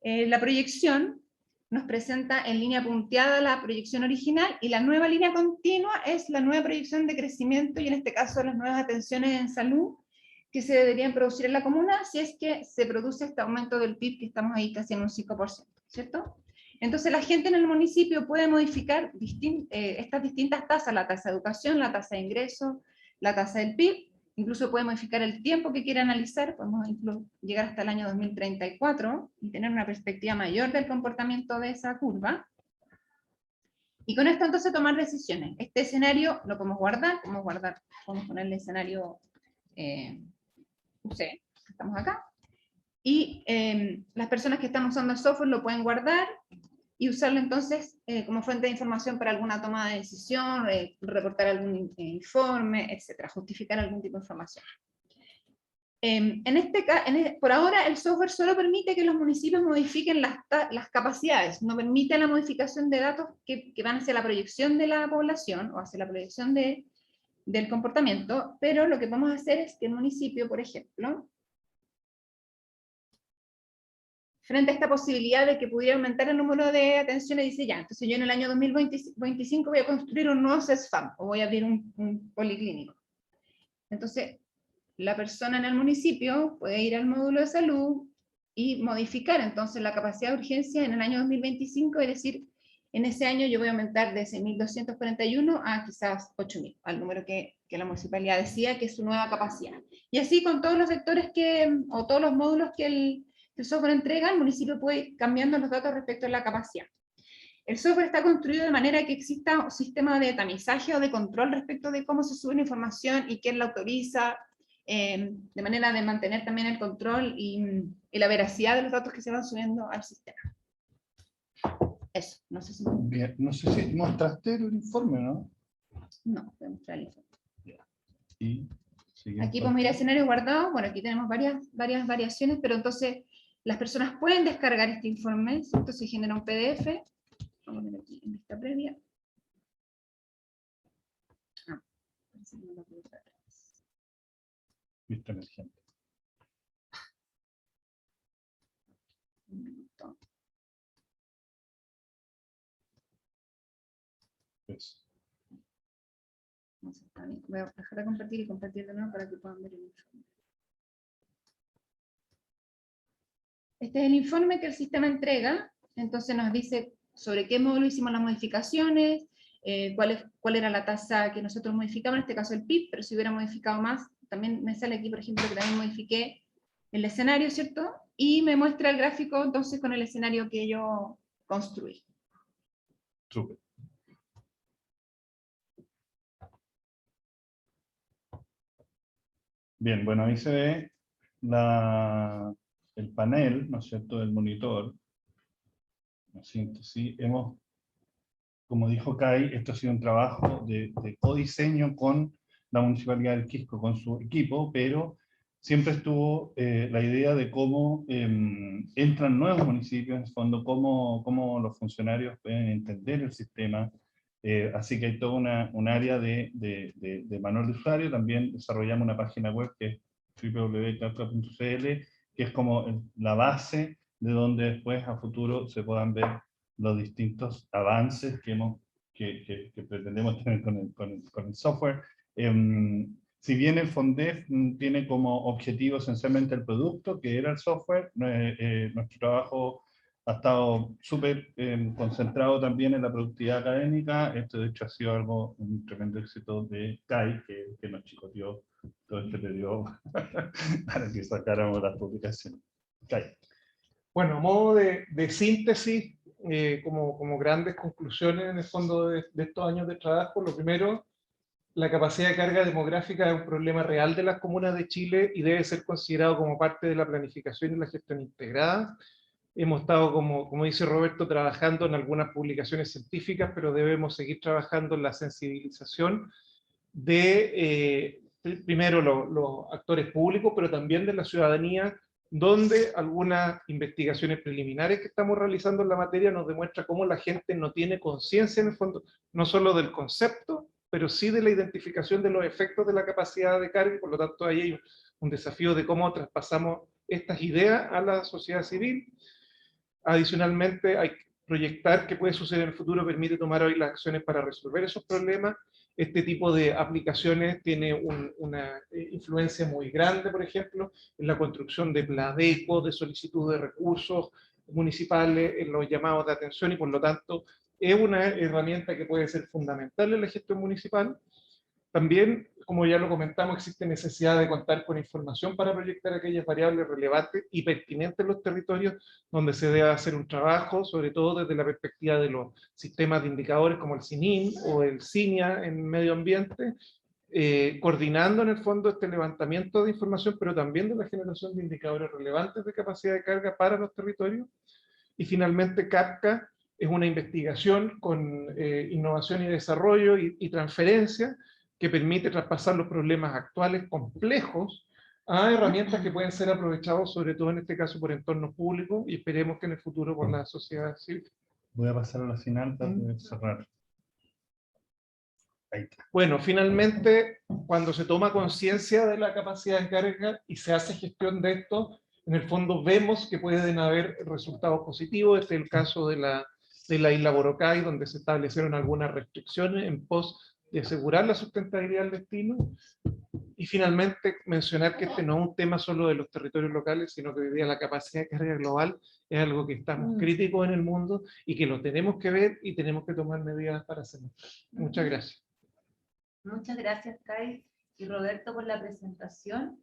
la proyección, nos presenta en línea punteada la proyección original, y la nueva línea continua es la nueva proyección de crecimiento, y en este caso las nuevas atenciones en salud que se deberían producir en la comuna, si es que se produce este aumento del PIB, que estamos ahí casi en un 5%, ¿cierto? Entonces la gente en el municipio puede modificar estas distintas tasas, la tasa de educación, la tasa de ingreso, la tasa del PIB, incluso puede modificar el tiempo que quiera analizar, podemos incluso llegar hasta el año 2034 y tener una perspectiva mayor del comportamiento de esa curva. Y con esto entonces tomar decisiones. Este escenario lo podemos guardar, podemos ponerle escenario UC, estamos acá, y las personas que están usando el software lo pueden guardar y usarlo entonces como fuente de información para alguna toma de decisión, reportar algún informe, etcétera, justificar algún tipo de información. Por ahora el software solo permite que los municipios modifiquen las capacidades, no permite la modificación de datos que van hacia la proyección de la población o hacia la proyección del comportamiento, pero lo que podemos hacer es que el municipio, por ejemplo, frente a esta posibilidad de que pudiera aumentar el número de atenciones, dice ya, entonces yo en el año 2025 voy a construir un nuevo CESFAM, o voy a abrir un policlínico. Entonces, la persona en el municipio puede ir al módulo de salud y modificar entonces la capacidad de urgencia en el año 2025, es decir, en ese año yo voy a aumentar de 6.241 a quizás 8.000, al número que la municipalidad decía que es su nueva capacidad. Y así con todos los sectores o todos los módulos que el software entrega, el municipio puede ir cambiando los datos respecto a la capacidad. El software está construido de manera que exista un sistema de tamizaje o de control respecto de cómo se sube la información y quién la autoriza, de manera de mantener también el control y la veracidad de los datos que se van subiendo al sistema. Eso, no sé si... Bien, no sé si mostraste el informe, ¿no? No, voy a mostrar el informe. Y aquí podemos ir a escenarios guardados. Bueno, aquí tenemos varias variaciones, pero entonces las personas pueden descargar este informe, ¿cierto? Se genera un PDF. Vamos a ver aquí en vista previa. Vista emergente. Un minuto. Eso. No sé, está bien. Voy a dejar de compartir y compartir de nuevo para que puedan ver el informe. Este es el informe que el sistema entrega, entonces nos dice sobre qué módulo hicimos las modificaciones, cuál era la tasa que nosotros modificamos, en este caso el PIB, pero si hubiera modificado más, también me sale aquí, por ejemplo, que también modifiqué el escenario, ¿cierto? Y me muestra el gráfico entonces con el escenario que yo construí. Súper. Bien, bueno, ahí se ve el panel, ¿no es cierto?, del monitor. Sí, como dijo Kai, esto ha sido un trabajo de codiseño con la Municipalidad del Quisco, con su equipo, pero siempre estuvo la idea de cómo entran nuevos municipios, en el fondo, cómo los funcionarios pueden entender el sistema, Así que hay toda un área de manual de usuario. También desarrollamos una página web que es www.kafka.cl, que es como la base de donde después a futuro se puedan ver los distintos avances que pretendemos tener con el software. Si bien el FONDEF tiene como objetivo esencialmente el producto, que era el software, nuestro trabajo ha estado súper concentrado también en la productividad académica. Esto de hecho ha sido un tremendo éxito de CAI, que nos chicoteó todo este periodo para que sacáramos las publicaciones. CAI. Bueno, a modo de síntesis, como grandes conclusiones en el fondo de estos años de trabajo, lo primero, la capacidad de carga demográfica es un problema real de las comunas de Chile y debe ser considerado como parte de la planificación y la gestión integrada. Hemos estado, como dice Roberto, trabajando en algunas publicaciones científicas, pero debemos seguir trabajando en la sensibilización de, primero, los actores públicos, pero también de la ciudadanía, donde algunas investigaciones preliminares que estamos realizando en la materia nos demuestran cómo la gente no tiene conciencia en el fondo, no solo del concepto, pero sí de la identificación de los efectos de la capacidad de carga, y por lo tanto ahí hay un desafío de cómo traspasamos estas ideas a la sociedad civil. Adicionalmente, hay que proyectar qué puede suceder en el futuro, permite tomar hoy las acciones para resolver esos problemas. Este tipo de aplicaciones tiene una influencia muy grande, por ejemplo, en la construcción de PLADECO, de solicitud de recursos municipales, en los llamados de atención, y por lo tanto es una herramienta que puede ser fundamental en la gestión municipal. También, como ya lo comentamos, existe necesidad de contar con información para proyectar aquellas variables relevantes y pertinentes en los territorios donde se debe hacer un trabajo, sobre todo desde la perspectiva de los sistemas de indicadores como el CINIM o el CINIA en medio ambiente, coordinando en el fondo este levantamiento de información, pero también de la generación de indicadores relevantes de capacidad de carga para los territorios. Y finalmente, Kafka es una investigación con innovación y desarrollo y transferencia, que permite traspasar los problemas actuales complejos a herramientas que pueden ser aprovechados, sobre todo en este caso por entornos públicos, y esperemos que en el futuro por la sociedad civil. Voy a pasar a la final para poder cerrar. Ahí está. Bueno, finalmente, cuando se toma conciencia de la capacidad de carga y se hace gestión de esto, en el fondo vemos que pueden haber resultados positivos. Este es el caso de la isla Boracay, donde se establecieron algunas restricciones en pos de asegurar la sustentabilidad del destino. Y finalmente mencionar que este no es un tema solo de los territorios locales, sino que hoy día la capacidad de carga global es algo que estamos críticos en el mundo y que lo tenemos que ver y tenemos que tomar medidas para hacerlo. Muchas gracias. Muchas gracias, Kai y Roberto, por la presentación.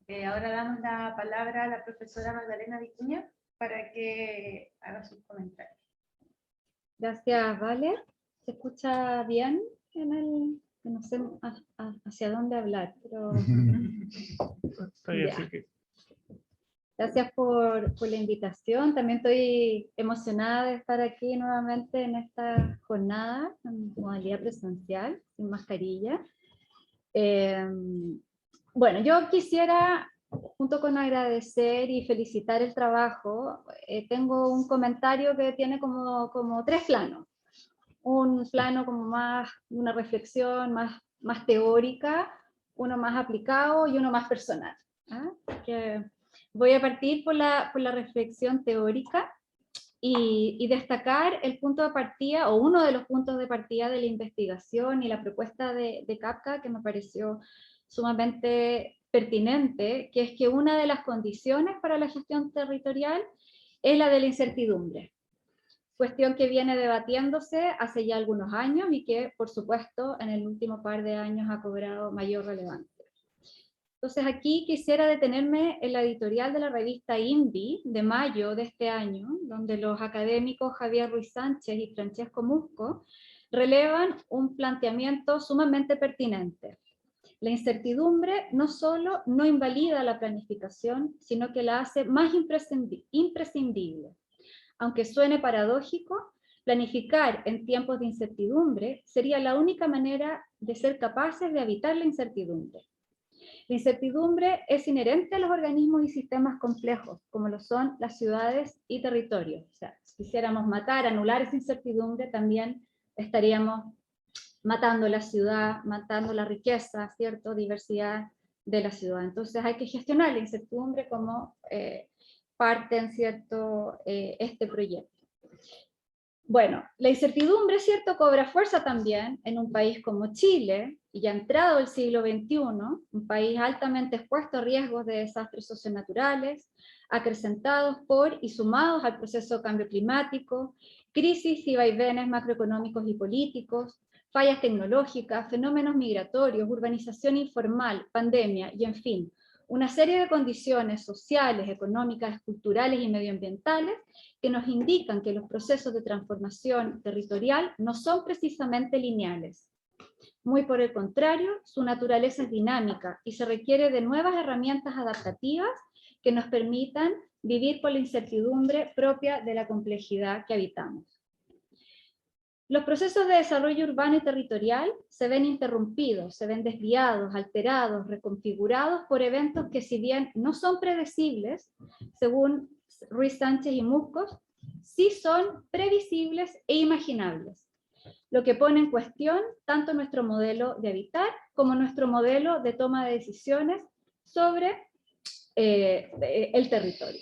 Ahora damos la palabra a la profesora Magdalena Vicuña para que haga sus comentarios. Gracias, Vale. ¿Se escucha bien? No sé hacia dónde hablar, pero gracias por la invitación. También estoy emocionada de estar aquí nuevamente en esta jornada en modalidad presencial, sin mascarilla. Bueno, yo quisiera, junto con agradecer y felicitar el trabajo, tengo un comentario que tiene como tres planos. Un plano como más, una reflexión más teórica, uno más aplicado y uno más personal. Que voy a partir por la reflexión teórica y destacar el punto de partida, o uno de los puntos de partida de la investigación y la propuesta de Kafka, que me pareció sumamente pertinente, que es que una de las condiciones para la gestión territorial es la de la incertidumbre. Cuestión que viene debatiéndose hace ya algunos años y que, por supuesto, en el último par de años ha cobrado mayor relevancia. Entonces aquí quisiera detenerme en la editorial de la revista INVI de mayo de este año, donde los académicos Javier Ruiz Sánchez y Francesco Musco relevan un planteamiento sumamente pertinente. La incertidumbre no solo no invalida la planificación, sino que la hace más imprescindible. Aunque suene paradójico, planificar en tiempos de incertidumbre sería la única manera de ser capaces de evitar la incertidumbre. La incertidumbre es inherente a los organismos y sistemas complejos, como lo son las ciudades y territorios. O sea, si quisiéramos matar, anular esa incertidumbre, también estaríamos matando la ciudad, matando la riqueza, ¿cierto? Diversidad de la ciudad. Entonces hay que gestionar la incertidumbre como parte, en cierto, este proyecto. Bueno, la incertidumbre, ¿cierto?, cobra fuerza también en un país como Chile, y ya entrado el siglo XXI, un país altamente expuesto a riesgos de desastres socionaturales, acrecentados por y sumados al proceso de cambio climático, crisis y vaivenes macroeconómicos y políticos, fallas tecnológicas, fenómenos migratorios, urbanización informal, pandemia y, en fin, una serie de condiciones sociales, económicas, culturales y medioambientales que nos indican que los procesos de transformación territorial no son precisamente lineales. Muy por el contrario, su naturaleza es dinámica y se requiere de nuevas herramientas adaptativas que nos permitan vivir con la incertidumbre propia de la complejidad que habitamos. Los procesos de desarrollo urbano y territorial se ven interrumpidos, se ven desviados, alterados, reconfigurados por eventos que, si bien no son predecibles, según Ruiz Sánchez y Muscos, sí son previsibles e imaginables, lo que pone en cuestión tanto nuestro modelo de habitar como nuestro modelo de toma de decisiones sobre el territorio.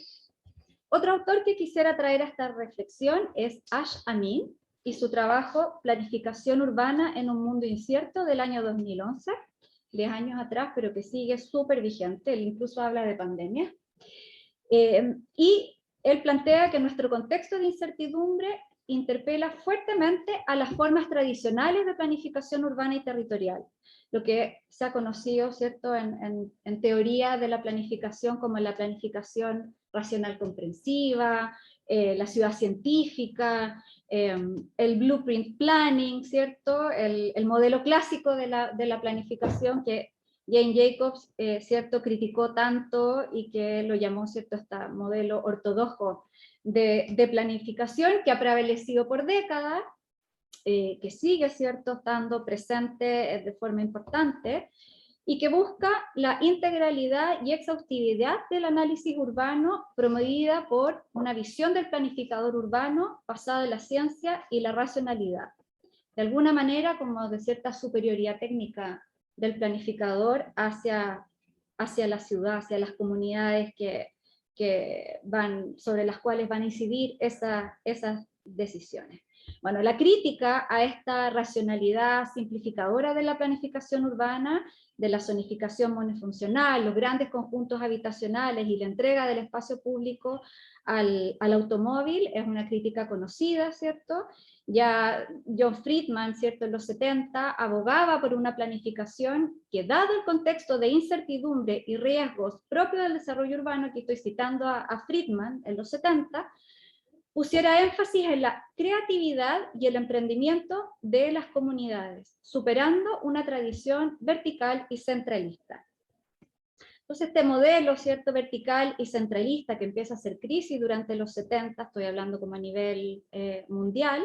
Otro autor que quisiera traer a esta reflexión es Ash Amin, y su trabajo Planificación Urbana en un Mundo Incierto del año 2011, 10 años atrás, pero que sigue súper vigente. Él incluso habla de pandemia. Y él plantea que nuestro contexto de incertidumbre interpela fuertemente a las formas tradicionales de planificación urbana y territorial, lo que se ha conocido, ¿cierto?, en teoría de la planificación como la planificación racional comprensiva, la ciudad científica, el blueprint planning, ¿cierto?, el modelo clásico de la planificación que Jane Jacobs, ¿cierto?, criticó tanto y que lo llamó, ¿cierto?, este modelo ortodoxo de planificación que ha prevalecido por décadas, que sigue, ¿cierto?, estando presente de forma importante, y que busca la integralidad y exhaustividad del análisis urbano promovida por una visión del planificador urbano basada en la ciencia y la racionalidad. De alguna manera, como de cierta superioridad técnica del planificador hacia la ciudad, hacia las comunidades sobre las cuales van a incidir esas decisiones. Bueno, la crítica a esta racionalidad simplificadora de la planificación urbana, de la zonificación monofuncional, los grandes conjuntos habitacionales y la entrega del espacio público al automóvil es una crítica conocida, ¿cierto? Ya John Friedman, ¿cierto?, en los 70 abogaba por una planificación que, dado el contexto de incertidumbre y riesgos propios del desarrollo urbano, aquí estoy citando a Friedman en los 70, pusiera énfasis en la creatividad y el emprendimiento de las comunidades, superando una tradición vertical y centralista. Entonces este modelo, ¿cierto?, vertical y centralista que empieza a hacer crisis durante los 70, estoy hablando como a nivel mundial,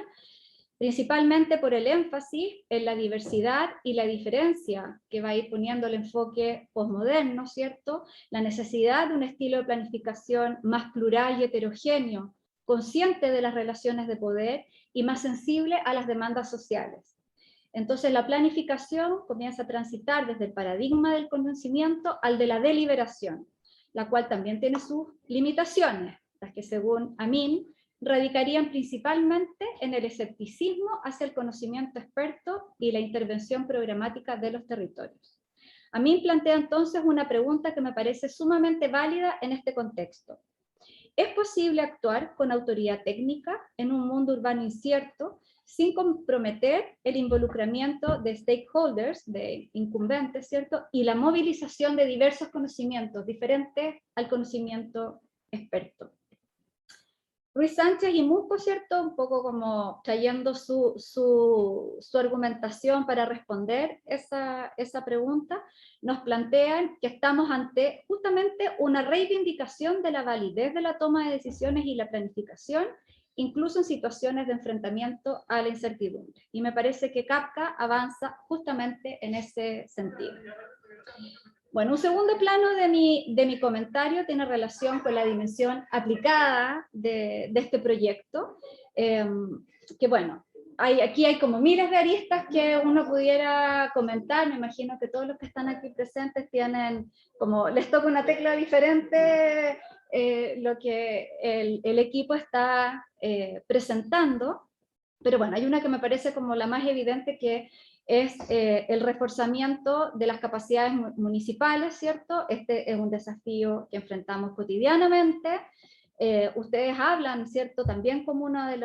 principalmente por el énfasis en la diversidad y la diferencia que va a ir poniendo el enfoque posmoderno, ¿cierto?, la necesidad de un estilo de planificación más plural y heterogéneo, consciente de las relaciones de poder y más sensible a las demandas sociales. Entonces la planificación comienza a transitar desde el paradigma del conocimiento al de la deliberación, la cual también tiene sus limitaciones, las que según Amin radicarían principalmente en el escepticismo hacia el conocimiento experto y la intervención programática de los territorios. Amin plantea entonces una pregunta que me parece sumamente válida en este contexto. ¿Es posible actuar con autoridad técnica en un mundo urbano incierto sin comprometer el involucramiento de stakeholders, de incumbentes, ¿cierto?, y la movilización de diversos conocimientos diferentes al conocimiento experto? Ruiz Sánchez y Musco, ¿cierto?, un poco como trayendo su argumentación para responder esa pregunta, nos plantean que estamos ante justamente una reivindicación de la validez de la toma de decisiones y la planificación, incluso en situaciones de enfrentamiento a la incertidumbre. Y me parece que Kafka avanza justamente en ese sentido. Bueno, un segundo plano de mi comentario tiene relación con la dimensión aplicada de este proyecto, que bueno, aquí hay como miles de aristas que uno pudiera comentar. Me imagino que todos los que están aquí presentes tienen, como les toca una tecla diferente lo que el equipo está presentando, pero bueno, hay una que me parece como la más evidente, que es el reforzamiento de las capacidades municipales, ¿cierto? Este es un desafío que enfrentamos cotidianamente. Ustedes hablan, ¿cierto?, también como uno de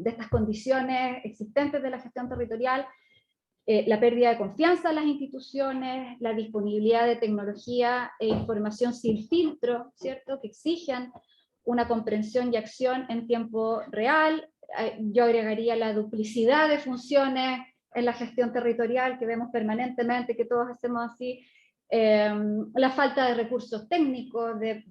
estas condiciones existentes de la gestión territorial, la pérdida de confianza en las instituciones, la disponibilidad de tecnología e información sin filtro, ¿cierto?, que exigen una comprensión y acción en tiempo real. Yo agregaría la duplicidad de funciones en la gestión territorial que vemos permanentemente, que todos hacemos así, la falta de recursos técnicos, de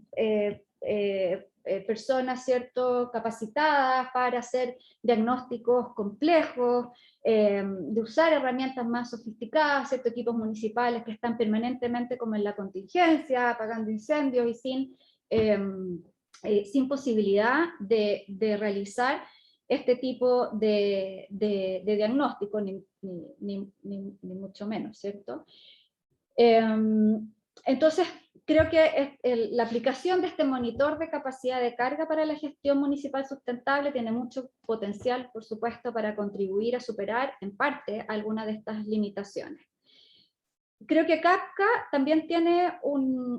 personas, ¿cierto?, capacitadas para hacer diagnósticos complejos, de usar herramientas más sofisticadas, ¿cierto?, equipos municipales que están permanentemente como en la contingencia, apagando incendios y sin posibilidad de realizar este tipo de diagnóstico, ni mucho menos, ¿cierto? Entonces, creo que la aplicación de este monitor de capacidad de carga para la gestión municipal sustentable tiene mucho potencial, por supuesto, para contribuir a superar en parte algunas de estas limitaciones. Creo que Kafka también tiene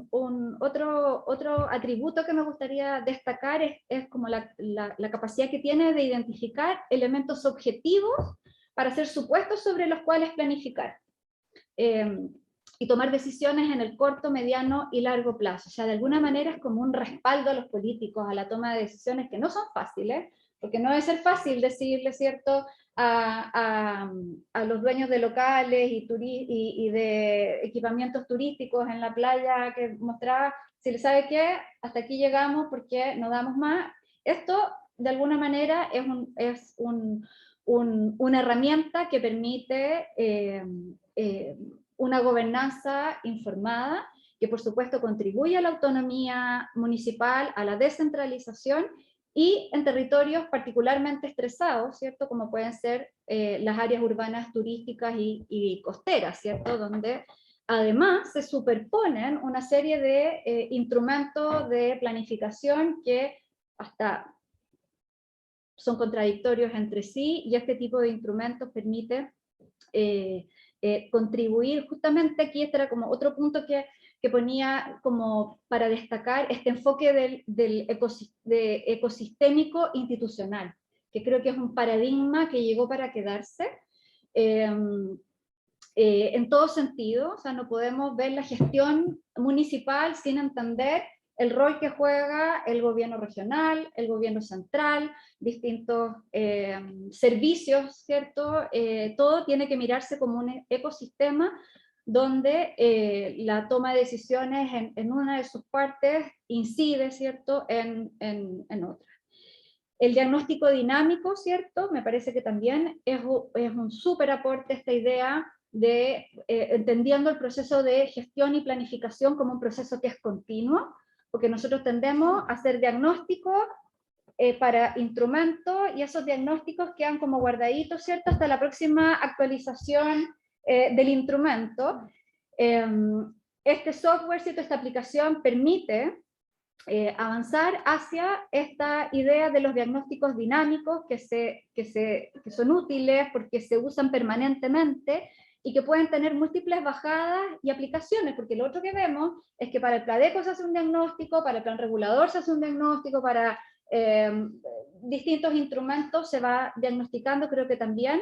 otro atributo que me gustaría destacar, es como la capacidad que tiene de identificar elementos objetivos para hacer supuestos sobre los cuales planificar. Y tomar decisiones en el corto, mediano y largo plazo. O sea, de alguna manera es como un respaldo a los políticos, a la toma de decisiones que no son fáciles, porque no debe ser fácil decirle, ¿cierto?, a los dueños de locales y de equipamientos turísticos en la playa que mostraba, si le sabe qué, hasta aquí llegamos porque no damos más. Esto, de alguna manera, es una herramienta que permite una gobernanza informada, que por supuesto contribuye a la autonomía municipal, a la descentralización, y en territorios particularmente estresados, ¿cierto?, como pueden ser las áreas urbanas turísticas y costeras, ¿cierto?, donde además se superponen una serie de instrumentos de planificación que hasta son contradictorios entre sí, y este tipo de instrumentos permite contribuir. Justamente aquí este era como otro punto que ponía como para destacar este enfoque del ecosistémico institucional, que creo que es un paradigma que llegó para quedarse en todo sentido. O sea, no podemos ver la gestión municipal sin entender el rol que juega el gobierno regional, el gobierno central, distintos servicios, ¿cierto? Todo tiene que mirarse como un ecosistema donde la toma de decisiones en una de sus partes incide, ¿cierto?, en otra. El diagnóstico dinámico, ¿cierto?, me parece que también es un súper aporte esta idea de entendiendo el proceso de gestión y planificación como un proceso que es continuo, porque nosotros tendemos a hacer diagnósticos para instrumentos, y esos diagnósticos quedan como guardaditos, ¿cierto?, hasta la próxima actualización del instrumento. Este software, ¿cierto?, esta aplicación permite avanzar hacia esta idea de los diagnósticos dinámicos que son útiles porque se usan permanentemente y que pueden tener múltiples bajadas y aplicaciones, porque lo otro que vemos es que para el Pladeco se hace un diagnóstico, para el plan regulador se hace un diagnóstico, para distintos instrumentos se va diagnosticando. Creo que también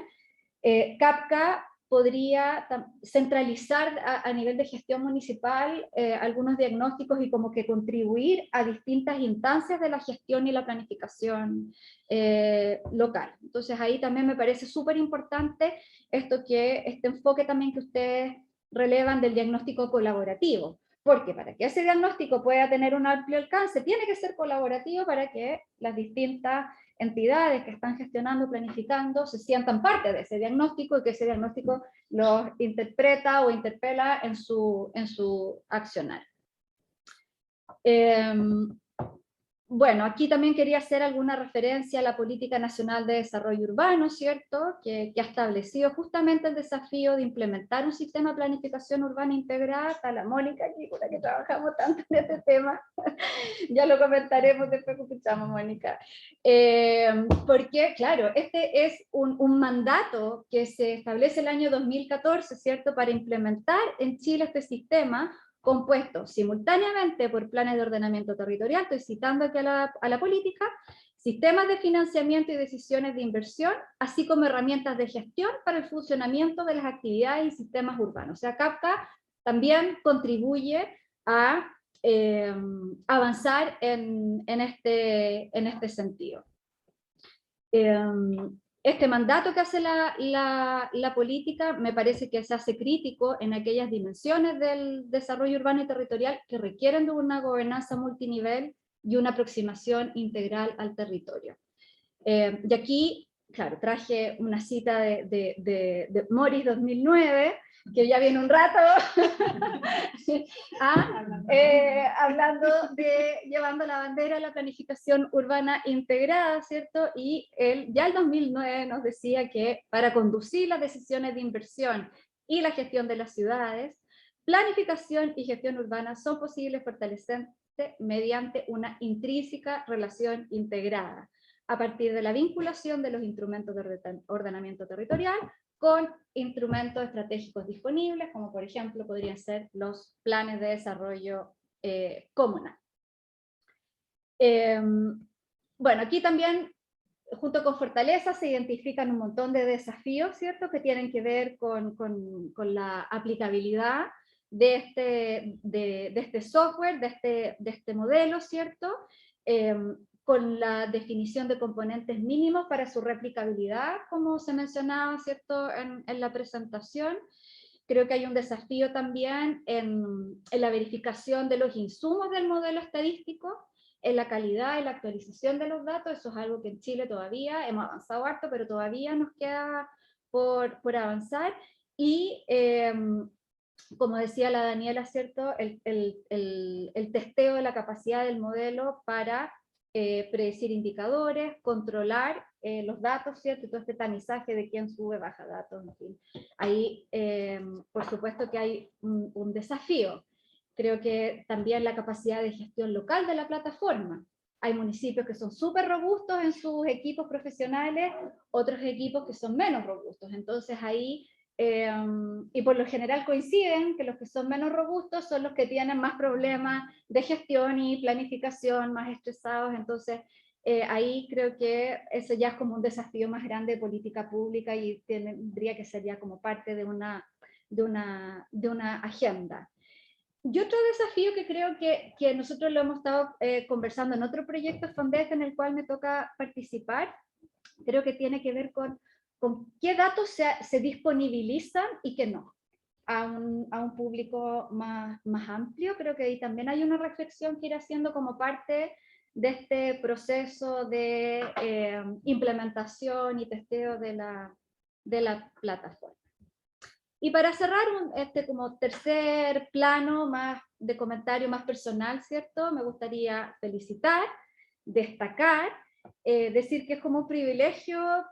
Kafka podría centralizar a nivel de gestión municipal algunos diagnósticos y como que contribuir a distintas instancias de la gestión y la planificación local. Entonces ahí también me parece súper importante este enfoque también que ustedes relevan del diagnóstico colaborativo, porque para que ese diagnóstico pueda tener un amplio alcance, tiene que ser colaborativo para que las distintas entidades que están gestionando, planificando, se sientan parte de ese diagnóstico y que ese diagnóstico los interpreta o interpela en su accionar. Bueno, aquí también quería hacer alguna referencia a la Política Nacional de Desarrollo Urbano, ¿cierto? Que ha establecido justamente el desafío de implementar un sistema de planificación urbana integrada. Está la Mónica aquí, con la que trabajamos tanto en este tema. Ya lo comentaremos después que escuchamos, Mónica. Porque, claro, este es un mandato que se establece el año 2014, ¿cierto? Para implementar en Chile este sistema, compuesto simultáneamente por planes de ordenamiento territorial, estoy citando aquí a la política, sistemas de financiamiento y decisiones de inversión, así como herramientas de gestión para el funcionamiento de las actividades y sistemas urbanos. O sea, CAPCA también contribuye a avanzar en este sentido. Este mandato que hace la política me parece que se hace crítico en aquellas dimensiones del desarrollo urbano y territorial que requieren de una gobernanza multinivel y una aproximación integral al territorio. Y aquí, claro, traje una cita de Morris 2009, que ya viene un rato, hablando de llevando la bandera de la planificación urbana integrada, ¿cierto? Y él ya el 2009 nos decía que para conducir las decisiones de inversión y la gestión de las ciudades, planificación y gestión urbana son posibles fortalecerse mediante una intrínseca relación integrada, a partir de la vinculación de los instrumentos de ordenamiento territorial con instrumentos estratégicos disponibles, como por ejemplo podrían ser los planes de desarrollo comunal. Bueno, aquí también, junto con Fortaleza, se identifican un montón de desafíos, ¿cierto?, que tienen que ver con la aplicabilidad de este software, de este modelo, ¿cierto?, con la definición de componentes mínimos para su replicabilidad, como se mencionaba, ¿cierto?, en la presentación. Creo que hay un desafío también en la verificación de los insumos del modelo estadístico, en la calidad y la actualización de los datos. Eso es algo que en Chile todavía hemos avanzado harto, pero todavía nos queda por avanzar. Y como decía la Daniela, ¿cierto?, el testeo de la capacidad del modelo para predecir indicadores, controlar los datos, ¿cierto? Y todo este tamizaje de quién sube, baja datos, en fin. Ahí, por supuesto que hay un desafío. Creo que también la capacidad de gestión local de la plataforma. Hay municipios que son súper robustos en sus equipos profesionales, otros equipos que son menos robustos. Entonces ahí, y por lo general coinciden que los que son menos robustos son los que tienen más problemas de gestión y planificación, más estresados. Entonces ahí creo que eso ya es como un desafío más grande de política pública y tendría que ser ya como parte de una agenda. Y otro desafío que creo que nosotros lo hemos estado conversando en otro proyecto FONDEF en el cual me toca participar, creo que tiene que ver con qué datos se disponibilizan y qué no, a un público más amplio. Creo que ahí también hay una reflexión que ir haciendo como parte de este proceso de implementación y testeo de la plataforma. Y para cerrar como tercer plano más de comentario más personal, ¿cierto?, me gustaría felicitar, destacar, decir que es como un privilegio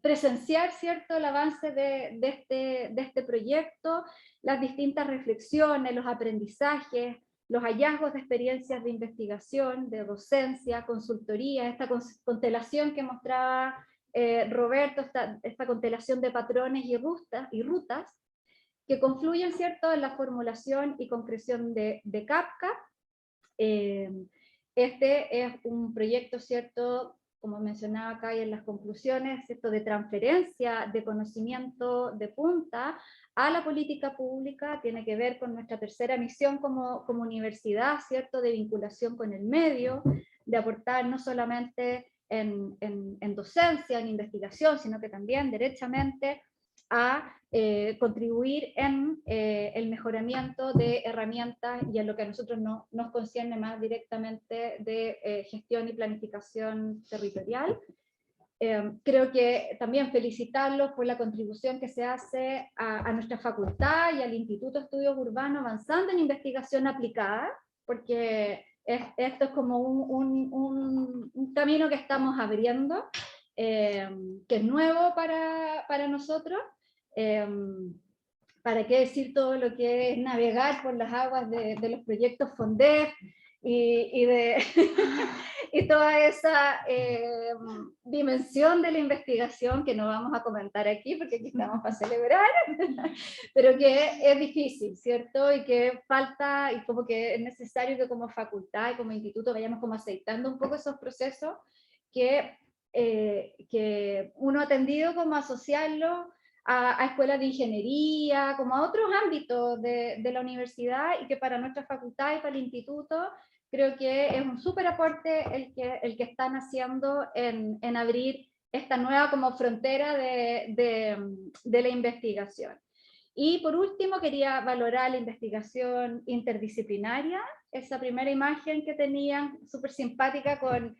presenciar, ¿cierto?, el avance de este proyecto, las distintas reflexiones, los aprendizajes, los hallazgos de experiencias de investigación, de docencia, consultoría, esta constelación que mostraba Roberto, esta constelación de patrones y rutas que confluyen, ¿cierto?, en la formulación y concreción de CAPCA. Este es un proyecto, ¿cierto?, como mencionaba acá y en las conclusiones, ¿cierto?, de transferencia de conocimiento de punta a la política pública. Tiene que ver con nuestra tercera misión como universidad, ¿cierto?, de vinculación con el medio, de aportar no solamente en docencia, en investigación, sino que también derechamente a contribuir en el mejoramiento de herramientas y en lo que a nosotros nos concierne más directamente de gestión y planificación territorial. Creo que también felicitarlos por la contribución que se hace a nuestra facultad y al Instituto de Estudios Urbanos avanzando en investigación aplicada, porque Esto es como un camino que estamos abriendo, que es nuevo para nosotros. ¿Para qué decir todo lo que es navegar por las aguas de los proyectos FONDEF y toda esa dimensión de la investigación que no vamos a comentar aquí porque aquí estamos para celebrar, pero que es difícil, ¿cierto? Y que falta, y como que es necesario que como facultad y como instituto vayamos como aceitando un poco esos procesos que uno ha tendido como a asociarlo a escuelas de ingeniería, como a otros ámbitos de la universidad, y que para nuestra facultad y para el instituto creo que es un súper aporte el que están haciendo en abrir esta nueva como frontera de la investigación. Y por último quería valorar la investigación interdisciplinaria, esa primera imagen que tenían súper simpática con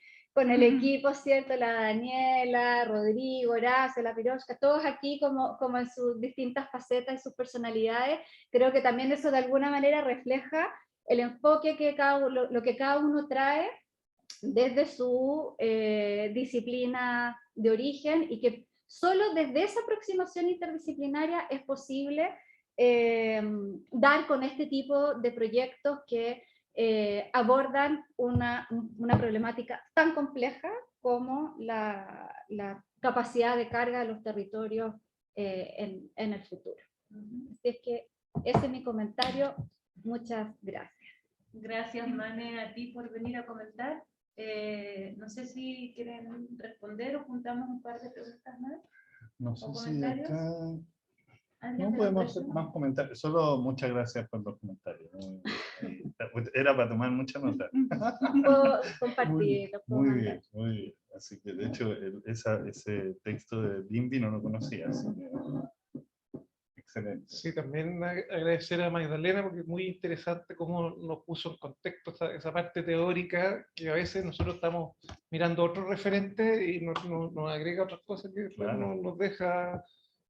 el equipo, ¿cierto? La Daniela, Rodrigo, Horacio, la Piroshka, todos aquí como en sus distintas facetas y sus personalidades. Creo que también eso de alguna manera refleja el enfoque que lo que cada uno trae desde su disciplina de origen, y que solo desde esa aproximación interdisciplinaria es posible dar con este tipo de proyectos que abordan una problemática tan compleja como la capacidad de carga de los territorios en el futuro. Así es que ese es mi comentario. Muchas gracias. Gracias, Mane, a ti por venir a comentar. No sé si quieren responder o juntamos un par de preguntas más. No sé si comentarios. acá... Adrián, No podemos hacer más comentarios, solo muchas gracias por los comentarios. Era para tomar mucha nota. Puedo compartirlo. Muy bien, muy bien. Así que de hecho ese texto de Bimbi no lo conocía. Así que, excelente. Sí, también agradecer a Magdalena porque es muy interesante cómo nos puso en contexto esa parte teórica, que a veces nosotros estamos mirando otros referentes y nos agrega otras cosas que Claro. nos deja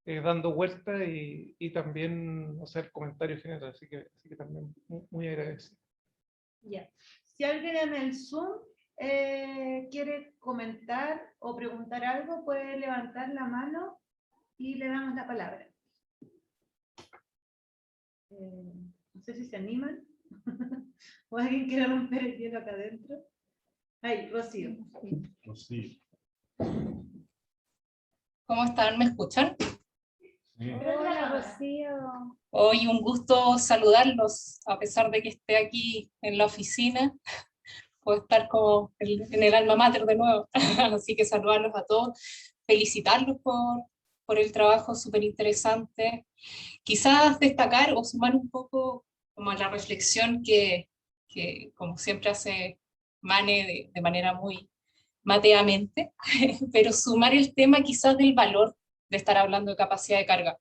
dando vueltas y también hacer comentarios generales, así que también muy agradecido. Ya. Si alguien en el Zoom quiere comentar o preguntar algo, puede levantar la mano y le damos la palabra. No sé si se animan o alguien quiere romper el hielo acá adentro. Ahí, Rocío. Rocío. ¿Cómo están? ¿Me escuchan? Sí. Hola, Rocío. Hoy un gusto saludarlos, a pesar de que esté aquí en la oficina. Puedo estar como en el alma mater de nuevo. Así que saludarlos a todos, felicitarlos por el trabajo súper interesante. Quizás destacar o sumar un poco como a la reflexión que como siempre hace Mane de manera muy mateamente, pero sumar el tema quizás del valor de estar hablando de capacidad de carga.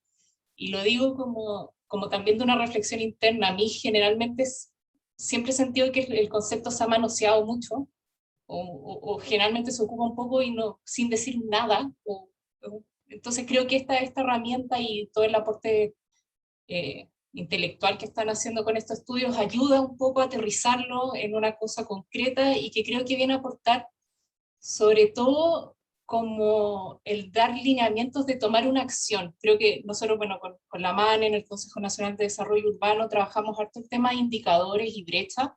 Y lo digo como también de una reflexión interna. A mí generalmente siempre he sentido que el concepto se ha manoseado mucho, o generalmente se ocupa un poco y no, sin decir nada. Entonces creo que esta herramienta y todo el aporte intelectual que están haciendo con estos estudios ayuda un poco a aterrizarlo en una cosa concreta, y que creo que viene a aportar sobre todo como el dar lineamientos de tomar una acción. Creo que nosotros, bueno, con la MAN en el Consejo Nacional de Desarrollo Urbano trabajamos harto el tema de indicadores y brechas,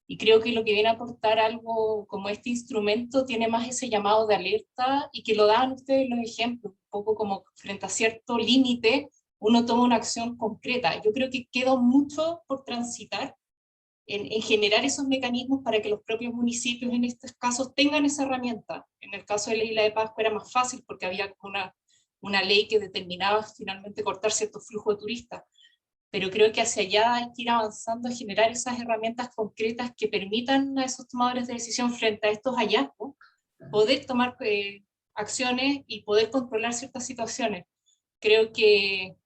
y creo que lo que viene a aportar algo como este instrumento tiene más ese llamado de alerta, y que lo dan ustedes los ejemplos, un poco como frente a cierto límite, uno toma una acción concreta. Yo creo que queda mucho por transitar en generar esos mecanismos para que los propios municipios en estos casos tengan esa herramienta. En el caso de la Isla de Pascua era más fácil porque había una ley que determinaba finalmente cortar cierto flujo de turistas, pero creo que hacia allá hay que ir avanzando a generar esas herramientas concretas que permitan a esos tomadores de decisión frente a estos hallazgos poder tomar acciones y poder controlar ciertas situaciones. Creo que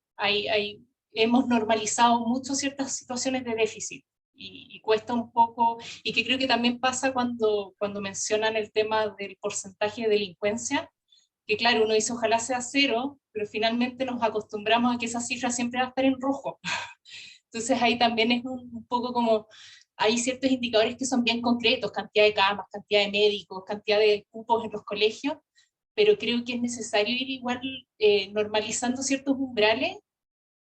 hemos normalizado mucho ciertas situaciones de déficit, y cuesta un poco, y que creo que también pasa cuando mencionan el tema del porcentaje de delincuencia, que claro, uno dice ojalá sea cero, pero finalmente nos acostumbramos a que esa cifra siempre va a estar en rojo. Entonces ahí también es un poco como hay ciertos indicadores que son bien concretos, cantidad de camas, cantidad de médicos, cantidad de cupos en los colegios, pero creo que es necesario ir igual normalizando ciertos umbrales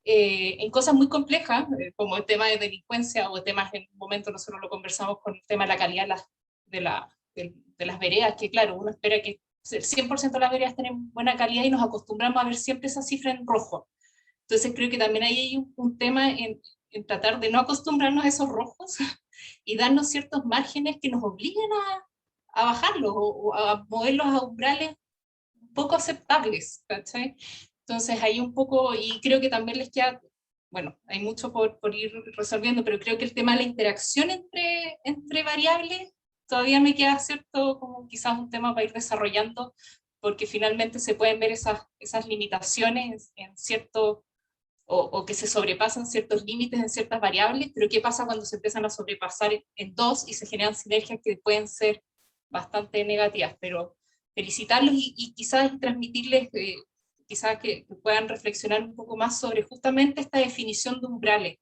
en cosas muy complejas, como el tema de delincuencia o temas, en un momento nosotros lo conversamos con el tema de la calidad de las veredas, que claro, uno espera que el 100% de las veredas tengan buena calidad y nos acostumbramos a ver siempre esa cifra en rojo. Entonces creo que también ahí hay un tema en tratar de no acostumbrarnos a esos rojos y darnos ciertos márgenes que nos obliguen a bajarlos o a moverlos a umbrales un poco aceptables, ¿cachai? Entonces ahí un poco, y creo que también les queda, bueno, hay mucho por ir resolviendo, pero creo que el tema de la interacción entre variables todavía me queda cierto, como quizás un tema para ir desarrollando, porque finalmente se pueden ver esas limitaciones en cierto, o que se sobrepasan ciertos límites en ciertas variables, pero ¿qué pasa cuando se empiezan a sobrepasar en dos y se generan sinergias que pueden ser bastante negativas? Pero felicitarlos y quizás transmitirles, quizás que puedan reflexionar un poco más sobre justamente esta definición de umbrales,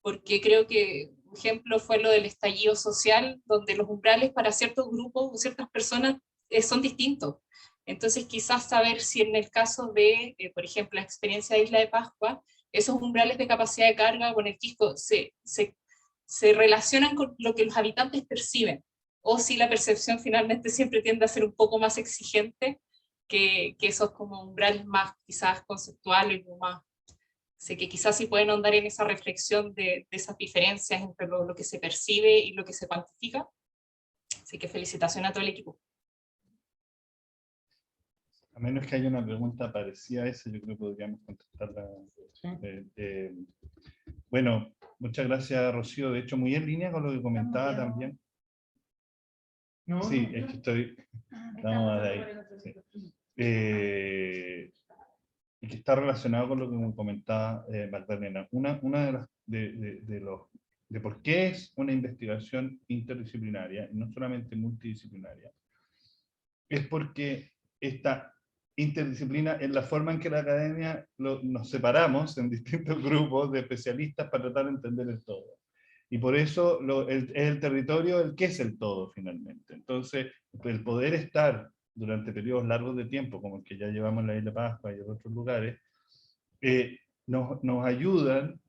porque creo que un ejemplo fue lo del estallido social, donde los umbrales para ciertos grupos o ciertas personas son distintos. Entonces quizás saber si en el caso de, por ejemplo, la experiencia de Isla de Pascua, esos umbrales de capacidad de carga con el Quisco se relacionan con lo que los habitantes perciben, o si la percepción finalmente siempre tiende a ser un poco más exigente que esos como umbrales más quizás conceptuales o más. Sé que quizás sí pueden ahondar en esa reflexión de esas diferencias entre lo que se percibe y lo que se cuantifica. Así que felicitaciones a todo el equipo. A menos que haya una pregunta parecida a esa, yo creo que podríamos contestarla. Bueno, muchas gracias, Rocío. De hecho, muy en línea con lo que comentaba también. No, Sí, no, es que estoy... Vamos de ahí. Sí. Y que está relacionado con lo que comentaba Magdalena. Una de por qué es una investigación interdisciplinaria, y no solamente multidisciplinaria, es porque esta interdisciplina es la forma en que la academia nos separamos en distintos grupos de especialistas para tratar de entender el todo. Y por eso es el territorio el que es el todo finalmente. Entonces, el poder estar durante periodos largos de tiempo, como el que ya llevamos en la Isla Pascua y en otros lugares, nos ayudan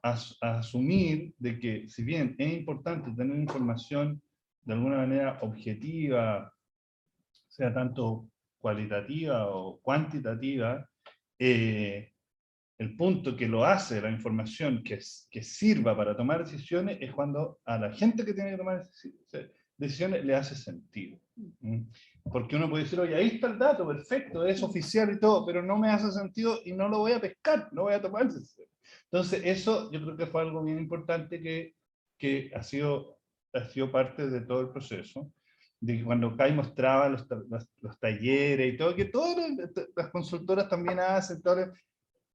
a asumir de que, si bien es importante tener información de alguna manera objetiva, sea tanto cualitativa o cuantitativa, el punto que lo hace la información que sirva para tomar decisiones es cuando a la gente que tiene que tomar decisiones le hace sentido. Porque uno puede decir, oye, ahí está el dato, perfecto, es oficial y todo, pero no me hace sentido y no lo voy a pescar, no voy a tomar decisiones. Entonces eso yo creo que fue algo bien importante que ha sido parte de todo el proceso, de que cuando Kai mostraba los talleres y todo, que todas las consultoras también hacen,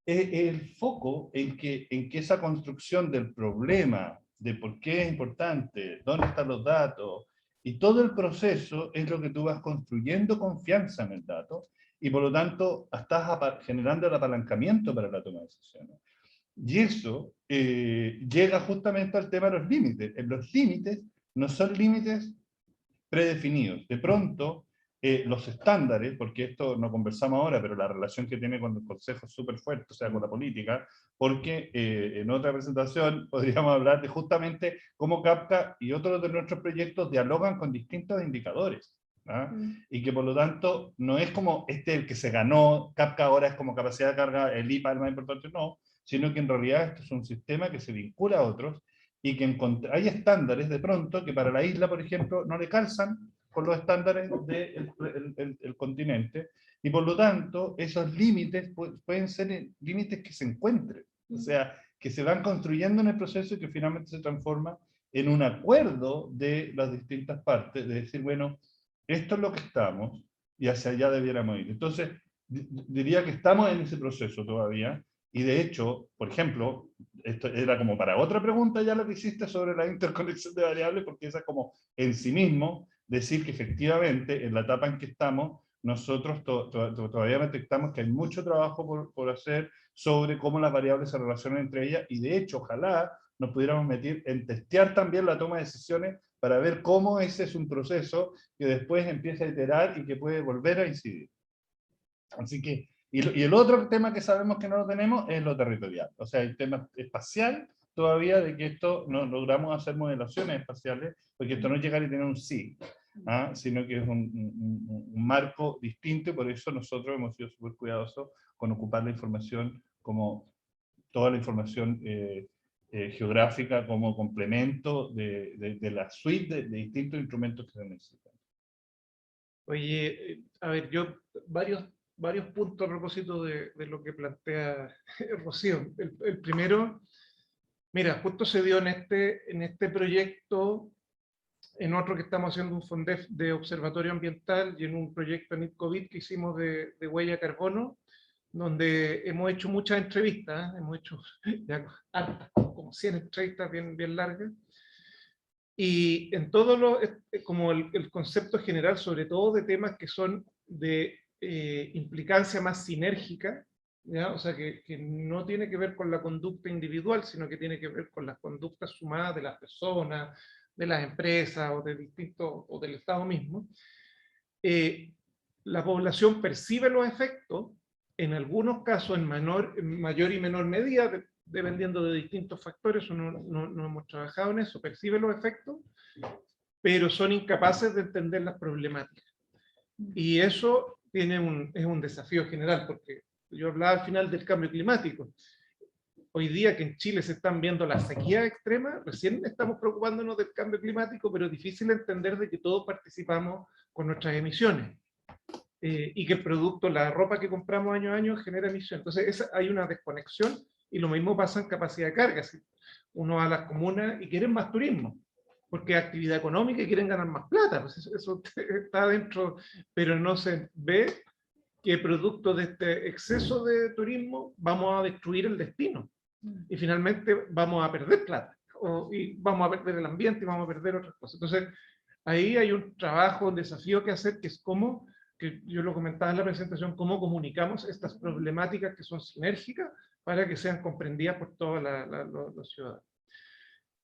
el foco en que esa construcción del problema, de por qué es importante, dónde están los datos, y todo el proceso es lo que tú vas construyendo confianza en el dato, y por lo tanto estás generando el apalancamiento para la toma de decisiones. Y eso llega justamente al tema de los límites. Los límites no son límites predefinidos. De pronto, los estándares, porque esto no conversamos ahora, pero la relación que tiene con el Consejo es súper fuerte, o sea, con la política, porque en otra presentación podríamos hablar de justamente cómo Kafka y otros de nuestros proyectos dialogan con distintos indicadores. Y que por lo tanto no es como el que se ganó, Kafka ahora es como capacidad de carga, el IPA es más importante, no, sino que en realidad esto es un sistema que se vincula a otros y que hay estándares de pronto que para la isla, por ejemplo, no le calzan con los estándares del continente, y por lo tanto esos límites pueden ser límites que se encuentren, o sea, que se van construyendo en el proceso y que finalmente se transforma en un acuerdo de las distintas partes, de decir, bueno, esto es lo que estamos y hacia allá debiéramos ir. Entonces, diría que estamos en ese proceso todavía, y de hecho, por ejemplo, esto era como para otra pregunta ya lo que hiciste sobre la interconexión de variables, porque esa es como en sí mismo decir que efectivamente en la etapa en que estamos, nosotros todavía detectamos que hay mucho trabajo por hacer sobre cómo las variables se relacionan entre ellas, y de hecho ojalá nos pudiéramos meter en testear también la toma de decisiones para ver cómo ese es un proceso que después empieza a iterar y que puede volver a incidir. Así que, y el otro tema que sabemos que no lo tenemos es lo territorial, o sea, el tema espacial todavía, de que esto no logramos hacer modelaciones espaciales, porque esto no es llegar y tener un sí, sino que es un marco distinto, y por eso nosotros hemos sido súper cuidadosos con ocupar la información como toda la información geográfica como complemento de la suite de distintos instrumentos que se necesitan. Oye, a ver, yo varios puntos a propósito de lo que plantea Rocío. El primero, mira, justo se dio en este proyecto, en otro que estamos haciendo un FONDEF de observatorio ambiental y en un proyecto en COVID que hicimos de huella de carbono, donde hemos hecho muchas entrevistas, hemos hecho ya hartas, como 100 entrevistas bien largas, y en todo como el concepto general, sobre todo de temas que son de implicancia más sinérgica, ¿ya? O sea, que no tiene que ver con la conducta individual, sino que tiene que ver con las conductas sumadas de las personas, de las empresas o o del Estado mismo. La población percibe los efectos, en algunos casos en mayor y menor medida, dependiendo de distintos factores, no hemos trabajado en eso, percibe los efectos, pero son incapaces de entender las problemáticas. Y eso es un desafío general, porque yo hablaba al final del cambio climático. Hoy día que en Chile se están viendo las sequías extremas, recién estamos preocupándonos del cambio climático, pero es difícil entender de que todos participamos con nuestras emisiones. Y que el producto, la ropa que compramos año a año genera emisiones. Entonces hay una desconexión, y lo mismo pasa en capacidad de carga. Si uno va a las comunas y quieren más turismo, porque es actividad económica y quieren ganar más plata, pues eso está dentro, pero no se ve que producto de este exceso de turismo vamos a destruir el destino. Y finalmente vamos a perder plata, y vamos a perder el ambiente y vamos a perder otras cosas. Entonces, ahí hay un trabajo, un desafío que hacer, que es cómo, que yo lo comentaba en la presentación, cómo comunicamos estas problemáticas que son sinérgicas para que sean comprendidas por todos los ciudadanos.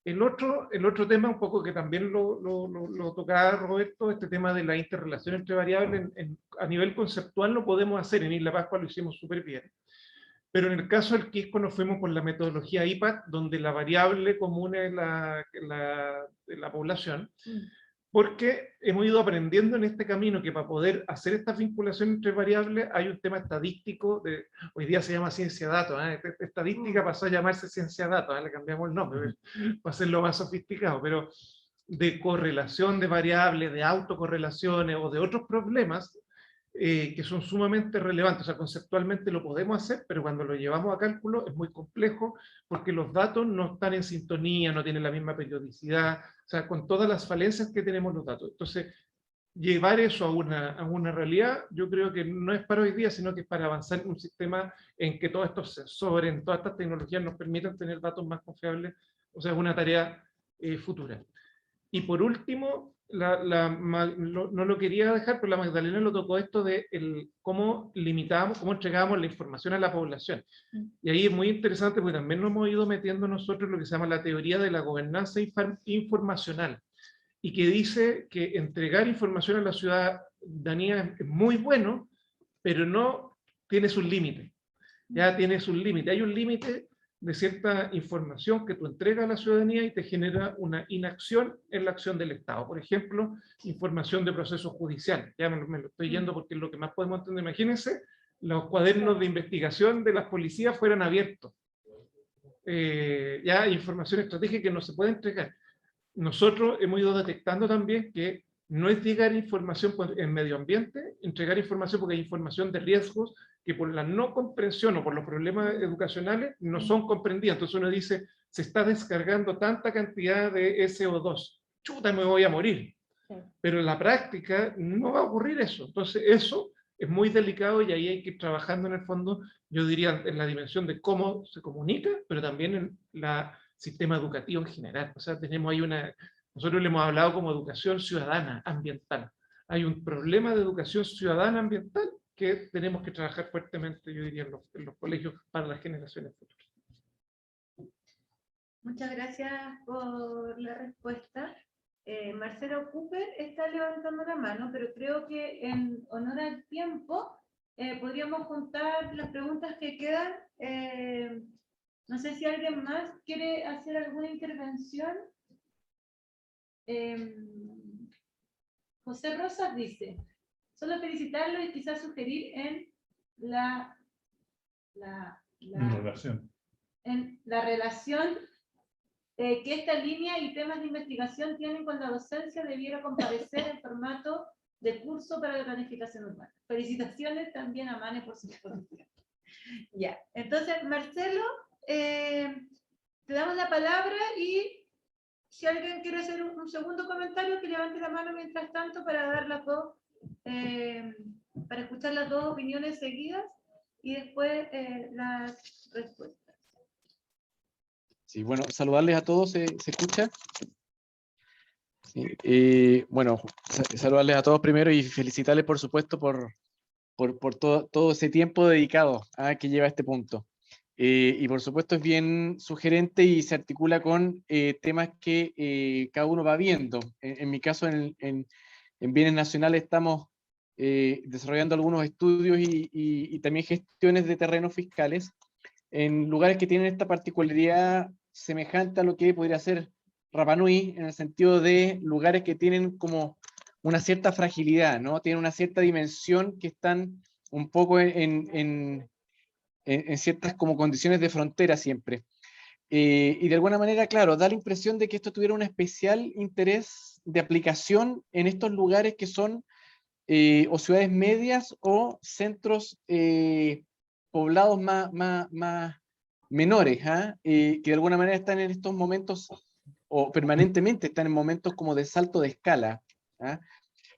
El otro tema, un poco que también lo tocaba Roberto, este tema de la interrelación entre variables, a nivel conceptual lo podemos hacer, en Isla Pascua lo hicimos súper bien. Pero en el caso del Quisco nos fuimos por la metodología IPAD, donde la variable común es la población, porque hemos ido aprendiendo en este camino que para poder hacer esta vinculación entre variables hay un tema estadístico, hoy día se llama ciencia datos, estadística pasó a llamarse ciencia datos, le cambiamos el nombre para hacerlo más sofisticado, pero de correlación de variables, de autocorrelaciones o de otros problemas, que son sumamente relevantes. O sea, conceptualmente lo podemos hacer, pero cuando lo llevamos a cálculo es muy complejo, porque los datos no están en sintonía, no tienen la misma periodicidad, o sea, con todas las falencias que tenemos los datos. Entonces, llevar eso a una realidad, yo creo que no es para hoy día, sino que es para avanzar en un sistema en que todos estos sensores, en todas estas tecnologías nos permitan tener datos más confiables. O sea, es una tarea futura. Y por último, no lo quería dejar, pero la Magdalena lo tocó, esto de cómo limitamos, cómo entregábamos la información a la población. Y ahí es muy interesante, porque también nos hemos ido metiendo nosotros lo que se llama la teoría de la gobernanza informacional, y que dice que entregar información a la ciudadanía es muy bueno, pero no tiene sus límites. Ya tiene sus límites. Hay un límite de cierta información que tú entregas a la ciudadanía y te genera una inacción en la acción del Estado. Por ejemplo, información de procesos judiciales. Ya me lo estoy yendo porque es lo que más podemos entender. Imagínense, los cuadernos de investigación de las policías fueran abiertos. Ya hay información estratégica que no se puede entregar. Nosotros hemos ido detectando también que no es llegar información en medio ambiente, entregar información, porque hay información de riesgos que por la no comprensión o por los problemas educacionales no son comprendidas. Entonces uno dice, se está descargando tanta cantidad de SO2, chuta, me voy a morir. Pero en la práctica no va a ocurrir eso. Entonces eso es muy delicado, y ahí hay que ir trabajando en el fondo, yo diría, en la dimensión de cómo se comunica, pero también en el sistema educativo en general. O sea, tenemos ahí nosotros le hemos hablado como educación ciudadana ambiental. Hay un problema de educación ciudadana ambiental que tenemos que trabajar fuertemente, yo diría, en los colegios para las generaciones futuras. Muchas gracias por la respuesta. Marcelo Cooper está levantando la mano, pero creo que en honor al tiempo podríamos juntar las preguntas que quedan. No sé si alguien más quiere hacer alguna intervención. José Rosas dice, solo felicitarlo y quizás sugerir en la relación que esta línea y temas de investigación tienen con la docencia debiera comparecer en formato de curso para la planificación urbana. Felicitaciones también a Mane por su exposición. Ya, entonces Marcelo, te damos la palabra y si alguien quiere hacer un segundo comentario, que levante la mano mientras tanto para dar las dos, para escuchar las dos opiniones seguidas y después las respuestas. Sí, bueno, saludarles a todos, ¿se escucha? Sí, bueno, saludarles a todos primero y felicitarles, por supuesto, por todo ese tiempo dedicado a que lleva a este punto. Y por supuesto es bien sugerente y se articula con temas que cada uno va viendo. En mi caso, en bienes nacionales estamos desarrollando algunos estudios y también gestiones de terrenos fiscales en lugares que tienen esta particularidad semejante a lo que podría ser Rapa Nui, en el sentido de lugares que tienen como una cierta fragilidad, ¿no? Tienen una cierta dimensión que están un poco en ciertas como condiciones de frontera siempre. Y de alguna manera, claro, da la impresión de que esto tuviera un especial interés de aplicación en estos lugares que son o ciudades medias o centros poblados más menores, que de alguna manera están en estos momentos, o permanentemente están en momentos como de salto de escala.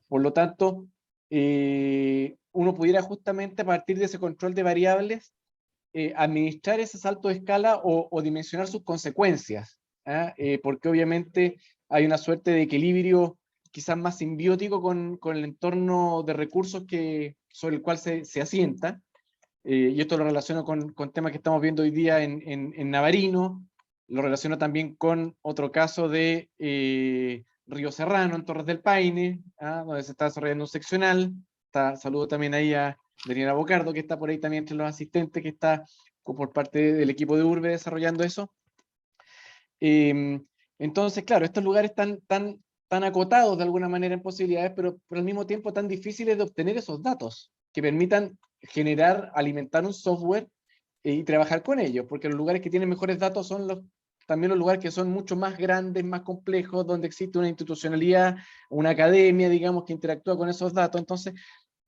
Por lo tanto, uno pudiera justamente a partir de ese control de variables administrar ese salto de escala o dimensionar sus consecuencias, porque obviamente hay una suerte de equilibrio quizás más simbiótico con el entorno de recursos sobre el cual se asienta, y esto lo relaciono con temas que estamos viendo hoy día en Navarino, lo relaciono también con otro caso de Río Serrano, en Torres del Paine, donde se está desarrollando un seccional. Saludo también ahí a Daniela Bocardo, que está por ahí también entre los asistentes, que está por parte del equipo de Urbe desarrollando eso. Entonces, claro, estos lugares tan acotados de alguna manera en posibilidades, pero al mismo tiempo tan difíciles de obtener esos datos que permitan alimentar un software y trabajar con ellos, porque los lugares que tienen mejores datos son también los lugares que son mucho más grandes, más complejos, donde existe una institucionalidad, una academia, digamos, que interactúa con esos datos. Entonces,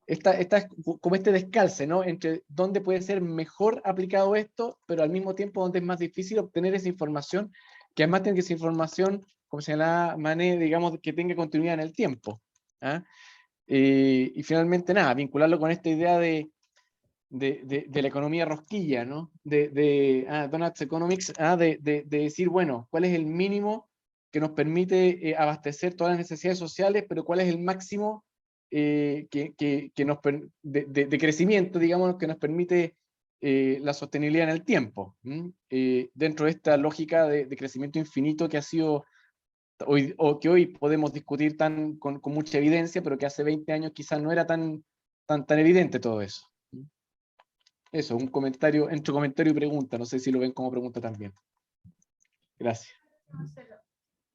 está como este descalce, ¿no? Entre dónde puede ser mejor aplicado esto, pero al mismo tiempo donde es más difícil obtener esa información, que además tiene que ser información, como señalaba Mané, digamos, que tenga continuidad en el tiempo. Y finalmente, nada, vincularlo con esta idea de la economía rosquilla, ¿no? Donuts Economics, de decir, bueno, ¿cuál es el mínimo que nos permite abastecer todas las necesidades sociales, pero cuál es el máximo de crecimiento, digamos, que nos permite la sostenibilidad en el tiempo, dentro de esta lógica de crecimiento infinito que ha sido o que hoy podemos discutir con mucha evidencia, pero que hace 20 años quizás no era tan evidente todo eso. Eso, un comentario, entre comentario y pregunta, no sé si lo ven como pregunta también. Gracias.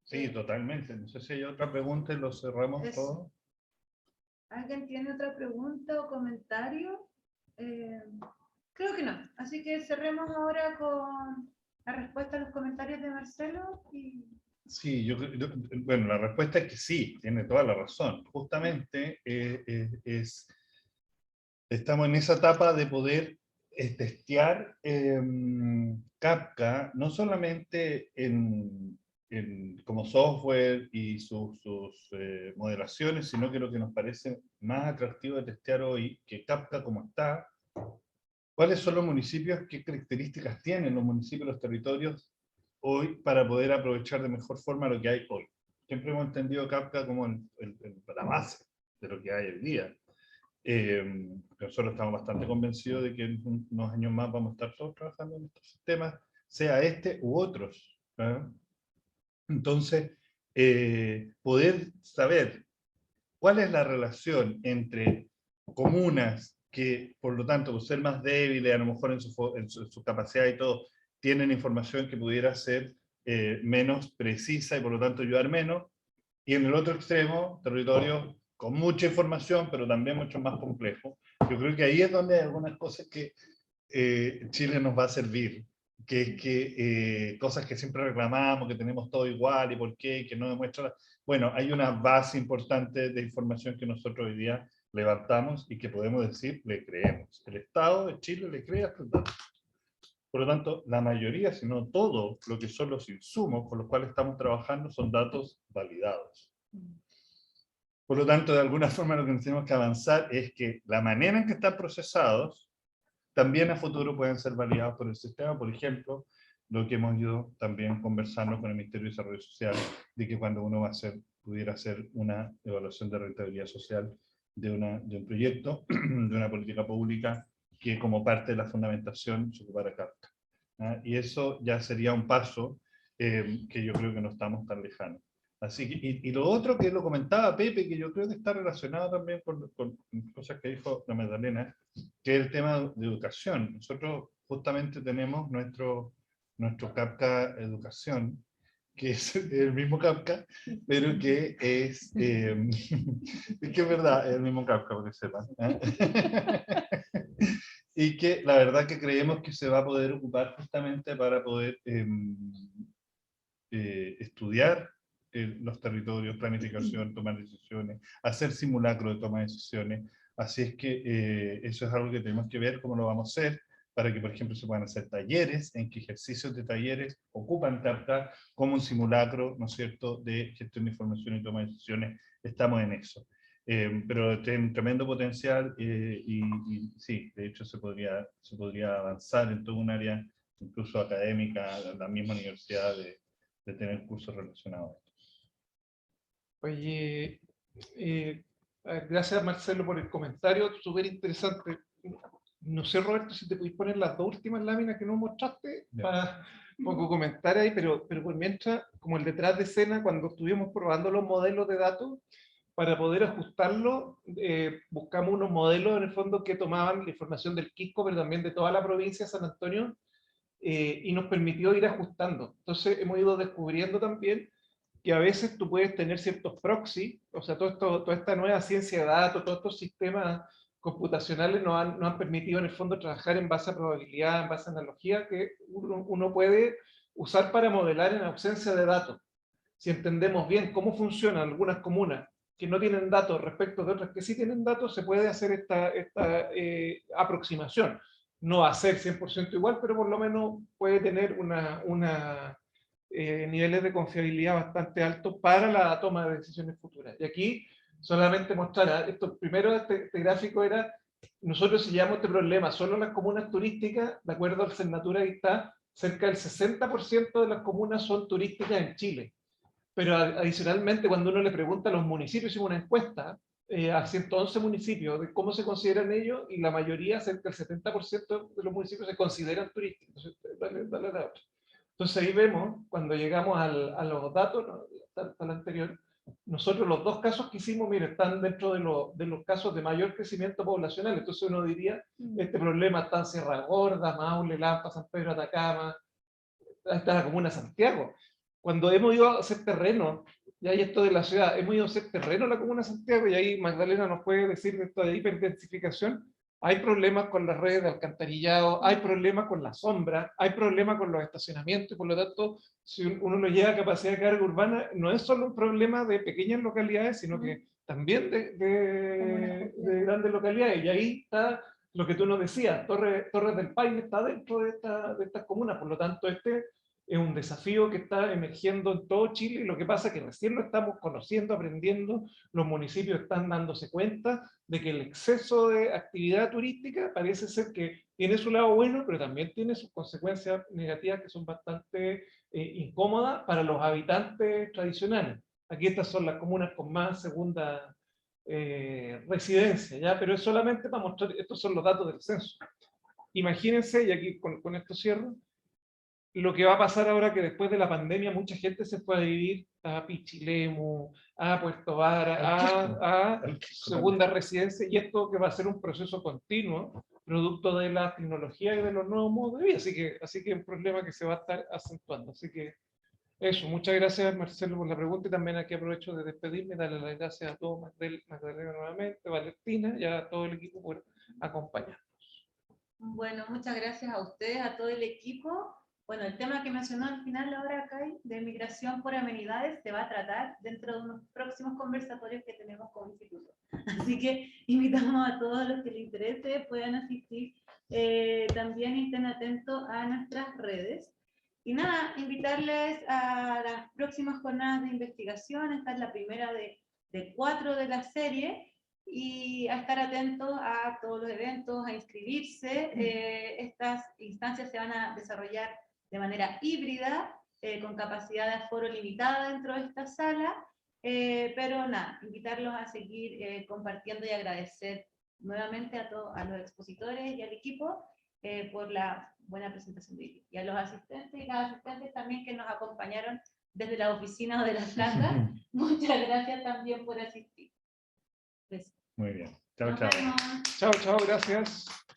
Sí, totalmente. No sé si hay otra pregunta y lo cerramos todo. ¿Alguien tiene otra pregunta o comentario? Creo que no. Así que cerremos ahora con la respuesta a los comentarios de Marcelo. Sí, bueno, la respuesta es que sí, tiene toda la razón. Justamente estamos en esa etapa de poder testear Kafka, no solamente como software y sus modelaciones, sino que lo que nos parece más atractivo de testear hoy, que Kafka como está, cuáles son los municipios, qué características tienen los municipios, los territorios hoy para poder aprovechar de mejor forma lo que hay hoy. Siempre hemos entendido Kafka como la base de lo que hay hoy día. Nosotros estamos bastante convencidos de que en unos años más vamos a estar todos trabajando en estos sistemas, sea este u otros, ¿Ah? Entonces, poder saber cuál es la relación entre comunas que, por lo tanto, por ser más débiles, a lo mejor en su capacidad y todo, tienen información que pudiera ser menos precisa y por lo tanto ayudar menos, y en el otro extremo, territorios con mucha información, pero también mucho más complejos. Yo creo que ahí es donde hay algunas cosas que Chile nos va a servir, que es que cosas que siempre reclamamos, que tenemos todo igual y por qué, y que no demuestra. Bueno, hay una base importante de información que nosotros hoy día levantamos y que podemos decir, le creemos. El Estado de Chile le cree a estos datos. Por lo tanto, la mayoría, si no todo, lo que son los insumos con los cuales estamos trabajando son datos validados. Por lo tanto, de alguna forma lo que tenemos que avanzar es que la manera en que están procesados también a futuro pueden ser validados por el sistema. Por ejemplo, lo que hemos ido también conversando con el Ministerio de Desarrollo Social, de que cuando uno va a hacer, pudiera hacer una evaluación de rentabilidad social de un proyecto, de una política pública, que como parte de la fundamentación se ocupara Kafka. ¿Ah? Y eso ya sería un paso que yo creo que no estamos tan lejanos. Así que, y lo otro que lo comentaba Pepe, que yo creo que está relacionado también con cosas que dijo la Magdalena, que es el tema de educación. Nosotros justamente tenemos nuestro Kafka Educación, que es el mismo Kafka, pero que es es que es verdad, es el mismo Kafka, para que sepan. Y que la verdad que creemos que se va a poder ocupar justamente para poder estudiar los territorios, planificación, tomar decisiones, hacer simulacro de toma de decisiones. Así es que eso es algo que tenemos que ver cómo lo vamos a hacer, para que, por ejemplo, se puedan hacer talleres, en que ejercicios de talleres ocupan Kafka como un simulacro, ¿no es cierto?, de gestión de información y toma de decisiones. Estamos en eso. Pero tiene un tremendo potencial y sí, de hecho se podría avanzar en todo un área, incluso académica, la misma universidad, de tener cursos relacionados. Oye, gracias Marcelo por el comentario, súper interesante. No sé, Roberto, si te podéis poner las dos últimas láminas que nos mostraste para un poco comentar ahí, pero por mientras, como el detrás de escena, cuando estuvimos probando los modelos de datos, para poder ajustarlo, buscamos unos modelos en el fondo que tomaban la información del Quisco, pero también de toda la provincia de San Antonio, y nos permitió ir ajustando. Entonces hemos ido descubriendo también que a veces tú puedes tener ciertos proxy, o sea, toda esta nueva ciencia de datos, todos estos sistemas computacionales nos han permitido en el fondo trabajar en base a probabilidad, en base a analogía, que uno puede usar para modelar en ausencia de datos. Si entendemos bien cómo funcionan algunas comunas que no tienen datos respecto de otras que sí tienen datos, se puede hacer esta aproximación. No va a ser 100% igual, pero por lo menos puede tener niveles de confiabilidad bastante altos para la toma de decisiones futuras. Y aquí solamente mostrar, primero este gráfico era, nosotros si llevamos este problema solo las comunas turísticas, de acuerdo al Cernatura que está, cerca del 60% de las comunas son turísticas en Chile. Pero adicionalmente, cuando uno le pregunta a los municipios, hicimos una encuesta a 111 municipios de cómo se consideran ellos, y la mayoría, cerca del 70% de los municipios se consideran turísticos. Entonces, dale otra. Entonces ahí vemos, cuando llegamos a los datos, al anterior, nosotros los dos casos que hicimos, mire, están dentro de los casos de mayor crecimiento poblacional. Entonces uno diría, este problema está en Sierra Gorda, Maule, Lampa, San Pedro, Atacama, está la comuna de Santiago. Cuando hemos ido a hacer terreno, y ahí esto de la ciudad, hemos ido a hacer terreno en la comuna de Santiago, y ahí Magdalena nos puede decir de esto de hiperdensificación. Hay problemas con las redes de alcantarillado, hay problemas con la sombra, hay problemas con los estacionamientos, y por lo tanto, si uno lo lleva a capacidad de carga urbana, no es solo un problema de pequeñas localidades, sino que también de grandes localidades. Y ahí está lo que tú nos decías, Torres del Paine está dentro de estas comunas, por lo tanto este es un desafío que está emergiendo en todo Chile, y lo que pasa es que recién lo estamos conociendo, aprendiendo, los municipios están dándose cuenta de que el exceso de actividad turística parece ser que tiene su lado bueno, pero también tiene sus consecuencias negativas que son bastante incómodas para los habitantes tradicionales. Aquí estas son las comunas con más segunda residencia, ¿ya? Pero es solamente para mostrar, estos son los datos del censo. Imagínense, y aquí con esto cierro, lo que va a pasar ahora que después de la pandemia mucha gente se fue a vivir a Pichilemu, a Puerto Vara, a segunda residencia, y esto que va a ser un proceso continuo, producto de la tecnología y de los nuevos modos de vida, así que es un problema que se va a estar acentuando. Así que eso, muchas gracias Marcelo por la pregunta, y también aquí aprovecho de despedirme, darle las gracias a todos, Magdalena nuevamente, Valentina y a todo el equipo por acompañarnos. Bueno, muchas gracias a ustedes, a todo el equipo. Bueno, el tema que mencionó al final ahora, Kai, de migración por amenidades, se va a tratar dentro de unos próximos conversatorios que tenemos como instituto. Así que invitamos a todos los que les interese, puedan asistir. También estén atentos a nuestras redes. Y nada, invitarles a las próximas jornadas de investigación. Esta es la primera de 4 de la serie. Y a estar atentos a todos los eventos, a inscribirse. Estas instancias se van a desarrollar de manera híbrida, con capacidad de aforo limitada dentro de esta sala, pero nada, invitarlos a seguir compartiendo y agradecer nuevamente a los expositores y al equipo por la buena presentación de hoy, y a los asistentes y las asistentes también que nos acompañaron desde la oficina o de la plaza. Muchas gracias también por asistir. Muy bien. Chao, Nos chao. vemos. Chao, chao, gracias.